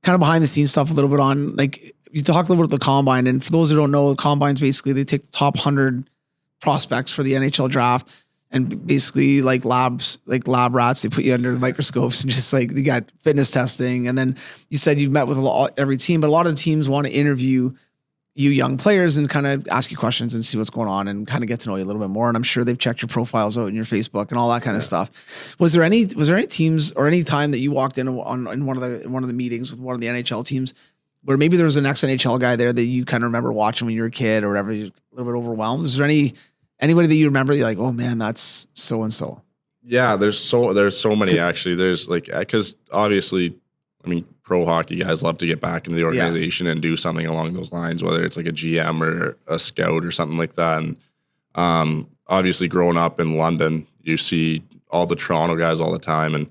kind of behind the scenes stuff a little bit on, like, you talked a little bit about the combine, and for those who don't know, the combine's basically they take the top 100 prospects for the NHL draft, and basically like lab rats, they put you under the microscopes and just like you got fitness testing. And then you said you've met with every team, but a lot of the teams want to interview you young players and kind of ask you questions and see what's going on and kind of get to know you a little bit more. And I'm sure they've checked your profiles out in your Facebook and all that kind of stuff. Was there any teams or any time that you walked in one of the meetings with one of the NHL teams where maybe there was an ex-NHL guy there that you kind of remember watching when you were a kid or whatever, you're a little bit overwhelmed? Is there anybody that you remember you're like, oh man, that's so-and-so? Yeah, there's so many actually. There's like, because obviously, I mean, pro hockey guys love to get back into the organization and do something along those lines, whether it's like a GM or a scout or something like that. And obviously growing up in London, you see all the Toronto guys all the time. And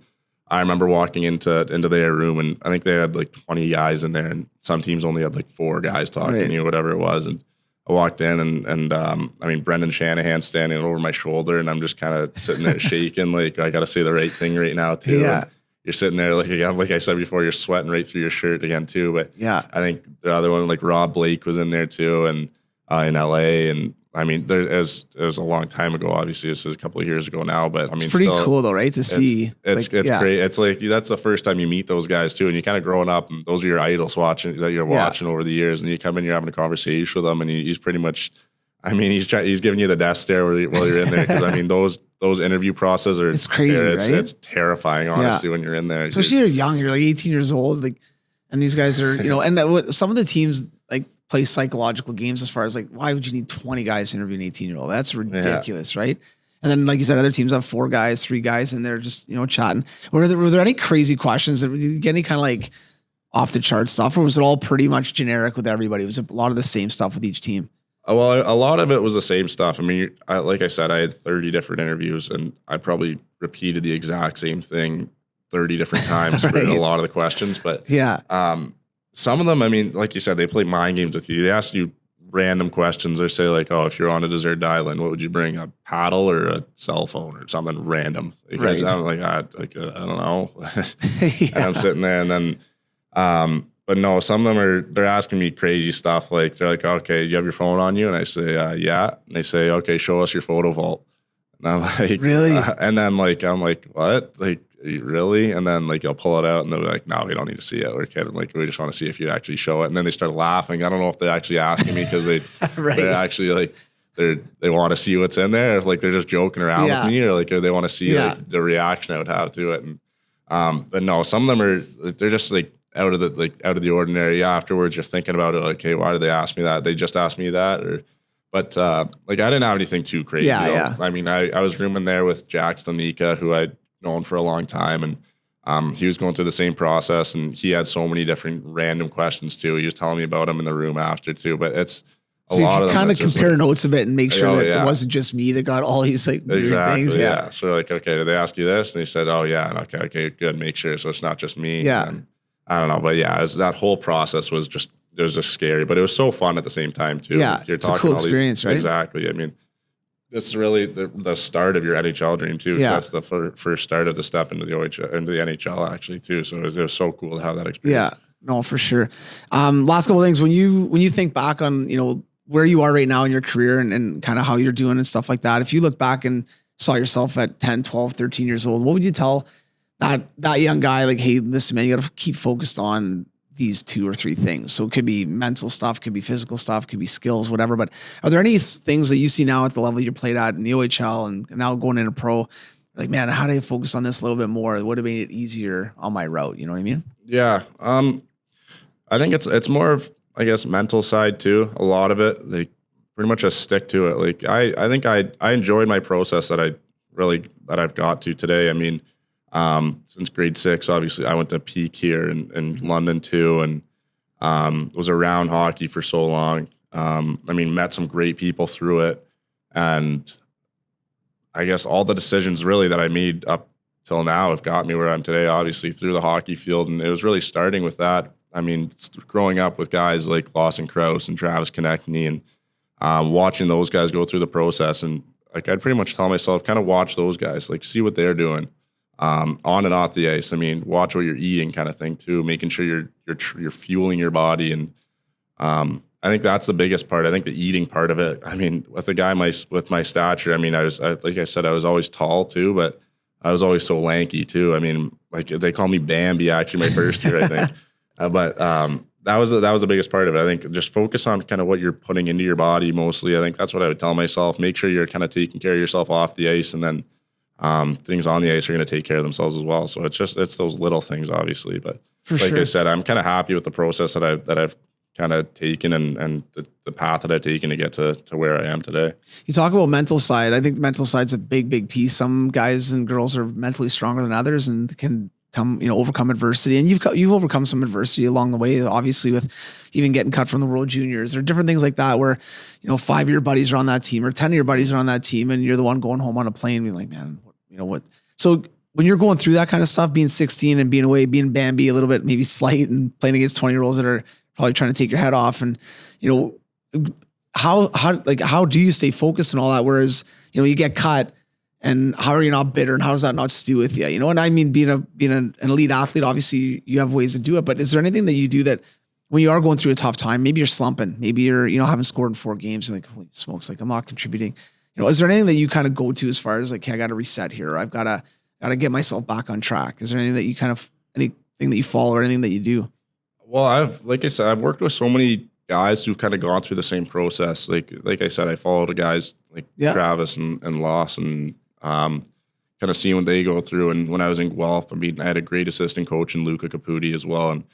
I remember walking into their room, and I think they had like 20 guys in there, and some teams only had like 4 guys talking to you, whatever it was. And I walked in and I mean, Brendan Shanahan standing over my shoulder, and I'm just kind of sitting there shaking. Like, I got to say the right thing right now too. Yeah. And you're sitting there, like I said before, you're sweating right through your shirt again too. But yeah, I think the other one, like Rob Blake was in there too, and in LA. And I mean, it was a long time ago. Obviously, this is a couple of years ago now. But I mean, it's pretty cool though, right? To see, it's great. It's like that's the first time you meet those guys too, and you kind of growing up, and those are your idols watching over the years. And you come in, you're having a conversation with them, and he's pretty much, I mean, he's giving you the death stare while you're in there, because I mean those interview processes are, it's crazy, right? It's terrifying, honestly, when you're in there. Especially you're young, you're like 18 years old, like, and these guys are, and some of the teams like play psychological games as far as like, why would you need 20 guys to interview an 18-year-old? That's ridiculous, right? And then, like you said, other teams have 4 guys, 3 guys, and they're just, chatting. Were there any crazy questions? Did you get any kind of like off the chart stuff, or was it all pretty much generic with everybody? Was it a lot of the same stuff with each team? Well, a lot of it was the same stuff. I mean, like I said, I had 30 different interviews, and I probably repeated the exact same thing 30 different times for a lot of the questions. But some of them, I mean, like you said, they play mind games with you. They ask you random questions. They say like, oh, if you're on a desert island, what would you bring? A paddle or a cell phone or something random? Because I'm like, I don't know. And I'm sitting there, and then, but no, some of them they're asking me crazy stuff. Like, they're like, okay, do you have your phone on you? And I say, yeah. And they say, okay, show us your photo vault. And I'm like, really? And then I'm like, what? Like, really? And then like, you'll pull it out, and they're like, no, we don't need to see it. We're kidding. Like, we just want to see if you actually show it. And then they start laughing. I don't know if they're actually asking me because they're actually like, they want to see what's in there. If, like, they're just joking around with me, or like, they want to see like the reaction I would have to it. And but no, some of them they're just like, out of the ordinary. Afterwards, you're thinking about it, like, hey, why did they ask me that? They just asked me that, but like, I didn't have anything too crazy. I mean, I was rooming there with Jack Stanika, who I'd known for a long time, and he was going through the same process, and he had so many different random questions too. He was telling me about them in the room after too, but it's a lot of them. Kind of compare notes a bit and make sure that it wasn't just me that got all these like weird things. Yeah. So like, okay, did they ask you this? And he said, oh yeah, and okay, good, make sure so it's not just me. Yeah. And I don't know, but that whole process was just scary, but it was so fun at the same time too. Yeah, it's a cool experience, right? Exactly. I mean, this is really the start of your NHL dream too. Yeah. That's the first start of the step into the OHL, into the NHL actually too. So it was so cool to have that experience. Yeah, no, for sure. Last couple of things, when you think back on, where you are right now in your career and kind of how you're doing and stuff like that, if you look back and saw yourself at 10, 12, 13 years old, what would you tell that young guy? Like, hey, listen, man, you got to keep focused on these 2 or 3 things. So it could be mental stuff, could be physical stuff, could be skills, whatever. But are there any things that you see now at the level you played at in the OHL and now going into pro, like, man, how do I focus on this a little bit more? It would have made it easier on my route. You know what I mean? Yeah. I think it's more of, I guess, mental side too. A lot of it, like, pretty much just stick to it. Like, I think I enjoyed my process that I've got to today. I mean, since grade 6, obviously I went to peak here in London too. And, was around hockey for so long. I mean, met some great people through it. And I guess all the decisions really that I made up till now have got me where I'm today, obviously through the hockey field. And it was really starting with that. I mean, growing up with guys like Lawson Krause and Travis Konechny and watching those guys go through the process. And like, I'd pretty much tell myself, kind of watch those guys, like see what they're doing on and off the ice. I mean, watch what you're eating kind of thing too, making sure you're fueling your body. And I think that's the biggest part. I think the eating part of it. I mean, with a guy with my stature, I mean, like I said, I was always tall too, but I was always so lanky too. I mean, like they call me Bambi actually my first year, I think. But that was the biggest part of it. I think just focus on kind of what you're putting into your body mostly. I think that's what I would tell myself. Make sure you're kind of taking care of yourself off the ice, and then things on the ice are going to take care of themselves as well. So it's those little things, obviously. But I said, I'm kind of happy with the process that I've kind of taken and the path that I've taken to get to where I am today. You talk about mental side. I think the mental side's a big piece. Some guys and girls are mentally stronger than others and can overcome adversity. And you've overcome some adversity along the way, obviously, with even getting cut from the World Juniors or different things like that, where, 5 of your buddies are on that team or 10 of your buddies are on that team, and you're the one going home on a plane being like, man, what? So when you're going through that kind of stuff, being 16 and being away, being Bambi a little bit, maybe slight, and playing against 20-year-olds that are probably trying to take your head off, and how do you stay focused and all that? Whereas you get cut, and how are you not bitter, and how does that not stew with you? And I mean, being an elite athlete, obviously you have ways to do it, but is there anything that you do that when you are going through a tough time, maybe you're slumping, maybe you're haven't scored in 4 games, you're like, holy smokes, like I'm not contributing. Is there anything that you kind of go to as far as like, hey, I got to reset here, or I've got to get myself back on track? Is there anything that you anything that you follow or anything that you do? Well, like I said, I've worked with so many guys who've kind of gone through the same process. Like I said, I followed the guys like Travis and Loss, and kind of seeing what they go through. And when I was in Guelph, I mean, I had a great assistant coach in Luca Caputi as well, and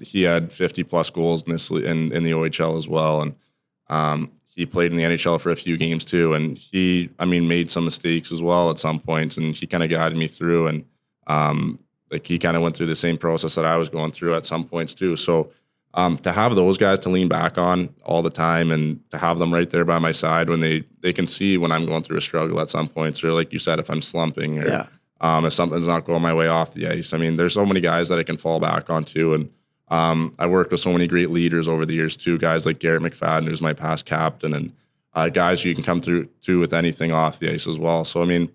he had 50+ goals in the OHL as well, and he played in the NHL for a few games too. And he, made some mistakes as well at some points, and he kind of guided me through. And like he kind of went through the same process that I was going through at some points too. So to have those guys to lean back on all the time, and to have them right there by my side when they can see when I'm going through a struggle at some points, or like you said, if I'm slumping, or if something's not going my way off the ice. I mean, there's so many guys that I can fall back on too. And I worked with so many great leaders over the years too, guys like Garrett McFadden, who's my past captain, and guys who you can come through to with anything off the ice as well. So, I mean,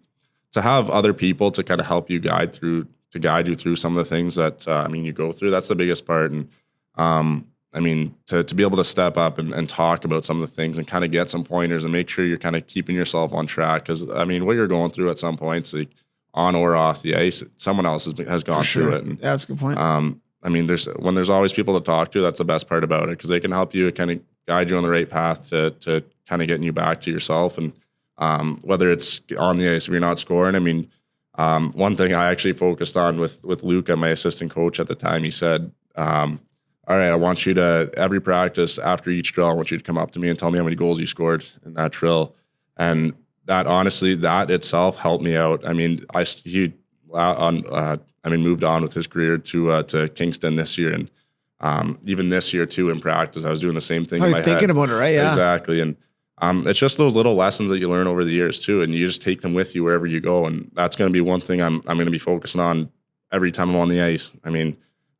to have other people to kind of help you guide you through some of the things that, you go through, that's the biggest part. And, to be able to step up and talk about some of the things and kind of get some pointers and make sure you're kind of keeping yourself on track. Because, what you're going through at some points, like on or off the ice, someone else has gone through it. And, that's a good point. There's always people to talk to. That's the best part about it, because they can help you kind of guide you on the right path to kind of getting you back to yourself. And whether it's on the ice, if you're not scoring, one thing I actually focused on with Luca, my assistant coach at the time, he said, all right, I want you to, every practice after each drill, I want you to come up to me and tell me how many goals you scored in that drill. And that, honestly, that itself helped me out. He moved on with his career to Kingston this year. And even this year too, in practice, I was doing the same thing in my head. Thinking about it, right? Yeah. Exactly. And it's just those little lessons that you learn over the years too, and you just take them with you wherever you go. And that's going to be one thing I'm going to be focusing on every time I'm on the ice.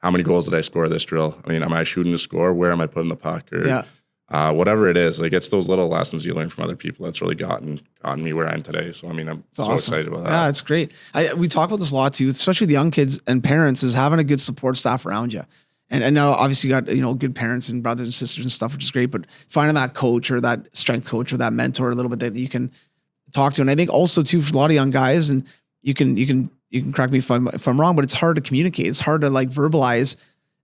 How many goals did I score this drill? Am I shooting to score? Where am I putting the puck? Or whatever it is, like it's those little lessons you learn from other people that's really gotten me where I am today. So I'm so excited about that. Yeah, it's great. We talk about this a lot too, especially with young kids and parents, is having a good support staff around you. And now obviously you got, good parents and brothers and sisters and stuff, which is great, but finding that coach or that strength coach or that mentor a little bit that you can talk to. And I think also too, for a lot of young guys, and you can correct me if I'm wrong, but it's hard to communicate. It's hard to like verbalize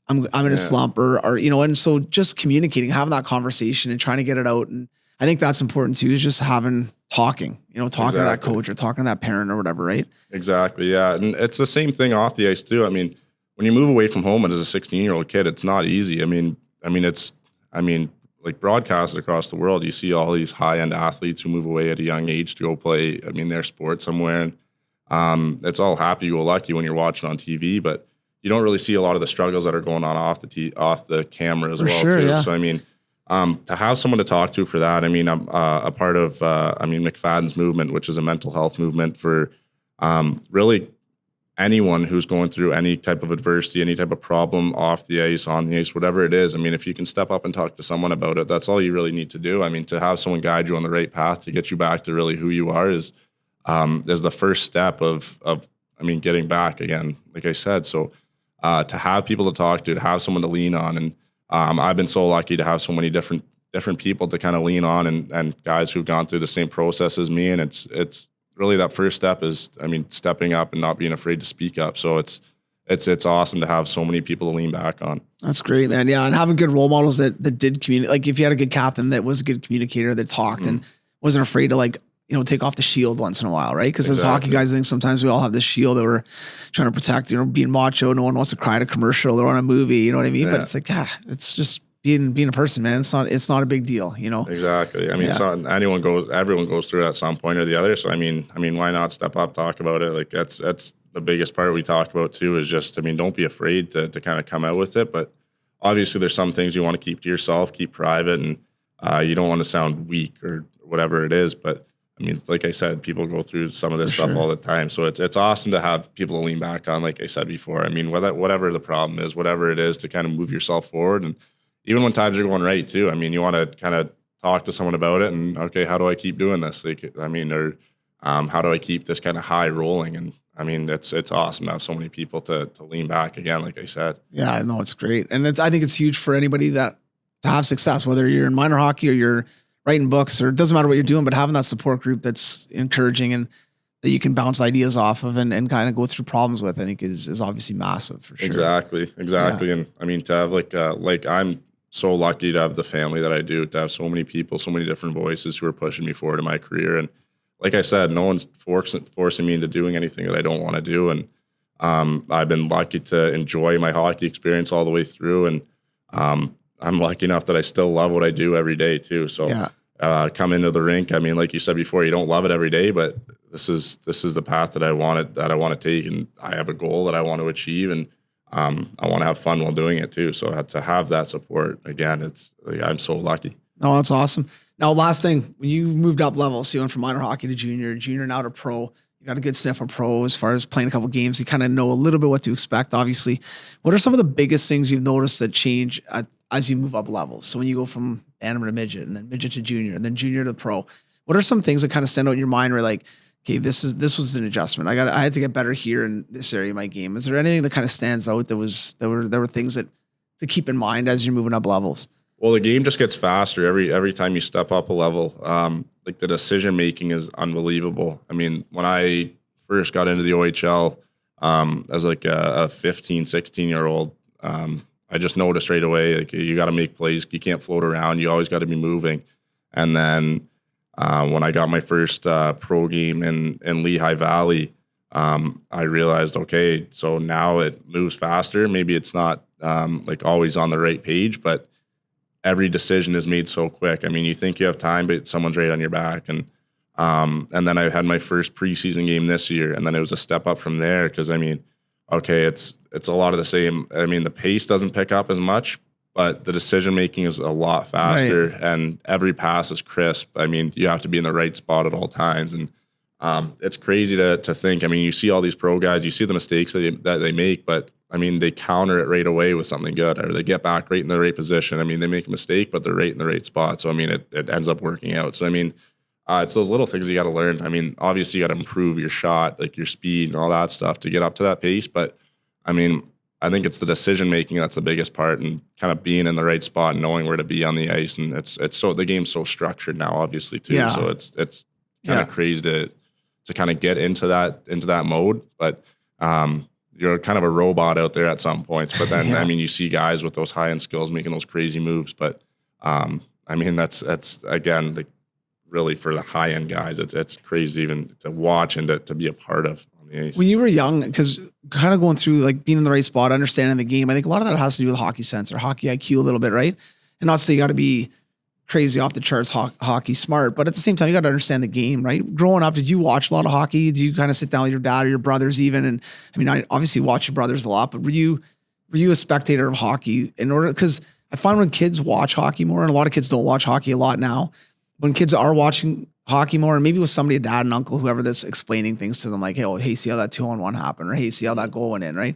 I'm in a slump or, and so just communicating, having that conversation and trying to get it out. And I think that's important too, is just talking to that coach or talking to that parent or whatever. Right. Exactly. Yeah. And it's the same thing off the ice too. When you move away from home as a 16-year-old kid, it's not easy. Like broadcasted across the world, you see all these high-end athletes who move away at a young age to go play, their sport somewhere. And it's all happy-go-lucky when you're watching on TV, but you don't really see a lot of the struggles that are going on off the camera as well. Sure, too. Yeah. So to have someone to talk to for that, I'm a part of McFadden's movement, which is a mental health movement for really anyone who's going through any type of adversity, any type of problem off the ice, on the ice, whatever it is. I mean, if you can step up and talk to someone about it, that's all you really need to do. I mean, to have someone guide you on the right path to get you back to really who you are is the first step of getting back again, like I said. So to have people to talk to have someone to lean on. And I've been so lucky to have so many different people to kind of lean on and guys who've gone through the same process as me. And it's really that first step is, stepping up and not being afraid to speak up. So it's awesome to have so many people to lean back on. That's great, man. Yeah. And having good role models that did communicate, like if you had a good captain that was a good communicator that talked and wasn't afraid to take off the shield once in a while, right? Because as hockey guys, I think sometimes we all have this shield that we're trying to protect, being macho. No one wants to cry at a commercial or on a movie, you know what I mean? Yeah. But it's like, it's just being a person, man. It's not a big deal, Exactly. It's not, everyone goes through it at some point or the other. So, why not step up, talk about it? Like that's the biggest part we talk about too, is just, don't be afraid to kind of come out with it. But obviously there's some things you want to keep to yourself, keep private, and you don't want to sound weak or whatever it is. But like I said, people go through some of this stuff all the time. So it's awesome to have people to lean back on, like I said before. Whatever the problem is, whatever it is, to kind of move yourself forward. And even when times are going right too, you want to kind of talk to someone about it and, okay, how do I keep doing this? How do I keep this kind of high rolling? And it's awesome to have so many people to lean back again, like I said. Yeah, I know, it's great. And I think it's huge for anybody to have success, whether you're in minor hockey or you're writing books, or it doesn't matter what you're doing, but having that support group that's encouraging and that you can bounce ideas off of and kind of go through problems with, I think is obviously massive for sure. Exactly. Yeah. And to have I'm so lucky to have the family that I do, to have so many people, so many different voices who are pushing me forward in my career. And like I said, no one's forcing me into doing anything that I don't want to do. And I've been lucky to enjoy my hockey experience all the way through. And I'm lucky enough that I still love what I do every day too. So come into the rink. Like you said before, you don't love it every day, but this is the path that I want to take. And I have a goal that I want to achieve. And I want to have fun while doing it too. So to have that support again, I'm so lucky. Oh, that's awesome. Now, last thing, when you moved up levels, so you went from minor hockey to junior now to pro, you got a good sniff of pro as far as playing a couple games. You kind of know a little bit what to expect, obviously. What are some of the biggest things you've noticed that change as you move up levels? So when you go from amateur to midget, and then midget to junior, and then junior to pro, what are some things that kind of stand out in your mind where like, okay, this was an adjustment. I had to get better here in this area of my game. Is there anything that kind of stands out there were things that to keep in mind as you're moving up levels? Well, the game just gets faster every time you step up a level. Like the decision making is unbelievable. When I first got into the OHL as like a 15, 16-year-old, I just noticed right away, like you got to make plays. You can't float around. You always got to be moving. And then when I got my first pro game in Lehigh Valley, I realized, okay, so now it moves faster. Maybe it's not like always on the right page, but every decision is made so quick. You think you have time, but someone's right on your back. And then I had my first preseason game this year, and then it was a step up from there because, okay, it's a lot of the same. The pace doesn't pick up as much, but the decision-making is a lot faster, right, and every pass is crisp. You have to be in the right spot at all times. And it's crazy to think. You see all these pro guys, you see the mistakes that they make, but they counter it right away with something good, or they get back right in the right position. They make a mistake, but they're right in the right spot. So, it ends up working out. So, it's those little things you got to learn. Obviously you got to improve your shot, like your speed and all that stuff to get up to that pace. But, I think it's the decision-making that's the biggest part, and kind of being in the right spot and knowing where to be on the ice. And it's so, the game's so structured now, obviously, too. Yeah. So it's kind of crazy to kind of get into that mode. But, you're kind of a robot out there at some points, but then, you see guys with those high-end skills making those crazy moves. But, that's again, like really for the high-end guys, it's crazy even to watch and to be a part of on the ice. When you were young, because kind of going through like being in the right spot, understanding the game, I think a lot of that has to do with hockey sense or hockey IQ a little bit, right? And not to say you got to be crazy off the charts hockey smart, but at the same time, you got to understand the game, right? Growing up, did you watch a lot of hockey? Did you kind of sit down with your dad or your brothers even? And I obviously watch your brothers a lot, but were you a spectator of hockey because I find when kids watch hockey more, and a lot of kids don't watch hockey a lot now, when kids are watching hockey more, and maybe with somebody, a dad, an uncle, whoever that's explaining things to them, like, hey, see how that 2-on-1 happened, or hey, see how that goal went in, right?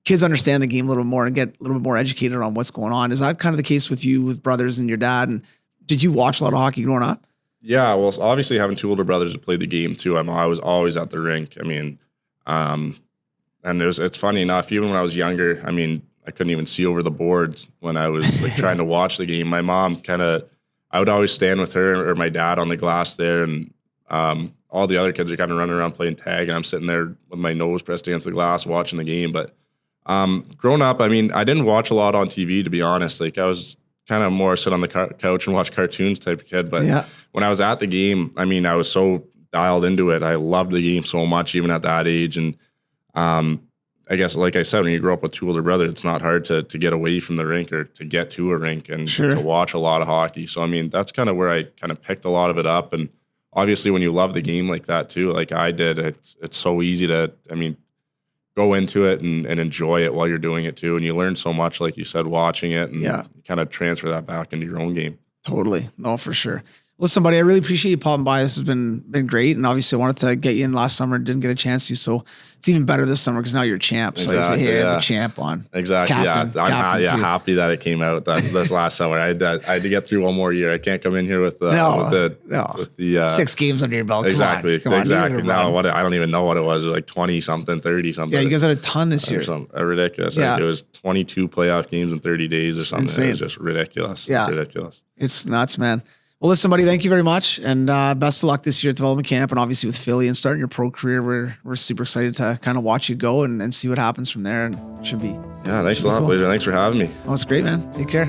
Kids understand the game a little bit more and get a little bit more educated on what's going on. Is that kind of the case with you, with brothers and your dad? And did you watch a lot of hockey growing up? Yeah, well, obviously having 2 older brothers that played the game too, I was always at the rink. I mean, and it's funny enough, even when I was younger, I mean, I couldn't even see over the boards when I was like trying to watch the game. My mom I would always stand with her or my dad on the glass there, and all the other kids are kind of running around playing tag, and I'm sitting there with my nose pressed against the glass watching the game. But growing up, I mean, I didn't watch a lot on TV, to be honest. Like, I was kind of more sit on the couch and watch cartoons type of kid. But when I was at the game, I mean, I was so dialed into it. I loved the game so much, even at that age. And I guess, like I said, when you grow up with 2 older brothers, it's not hard to get away from the rink or to get to a rink and to watch a lot of hockey. So, I mean, that's kind of where I kind of picked a lot of it up. And obviously, when you love the game like that too, like I did, it's so easy to, I mean, go into it and enjoy it while you're doing it too. And you learn so much, like you said, watching it, and kind of transfer that back into your own game. Totally. No, for sure. Listen, buddy, I really appreciate you popping by. This has been great. And obviously I wanted to get you in last summer, didn't get a chance to. So it's even better this summer because now you're a champ. So Exactly, I say, hey, I had the champ on. Exactly. Captain, I'm captain happy that it came out this last summer. I had to get through one more year. I can't come in here with the 6 games under your belt. Exactly. Come on. Now I don't even know what it was. It was like 20 something, 30 something. Yeah, you guys had a ton this year. Ridiculous. Yeah. Like, it was 22 playoff games in 30 days or something. Insane. It was just ridiculous. Yeah. Ridiculous. It's nuts, man. Well, listen, buddy, thank you very much. And best of luck this year at development camp, and obviously with Philly and starting your pro career. We're super excited to kind of watch you go and see what happens from there. And it should be. Yeah, thanks a lot, Blazer. Thanks for having me. Well, it's great, man. Take care.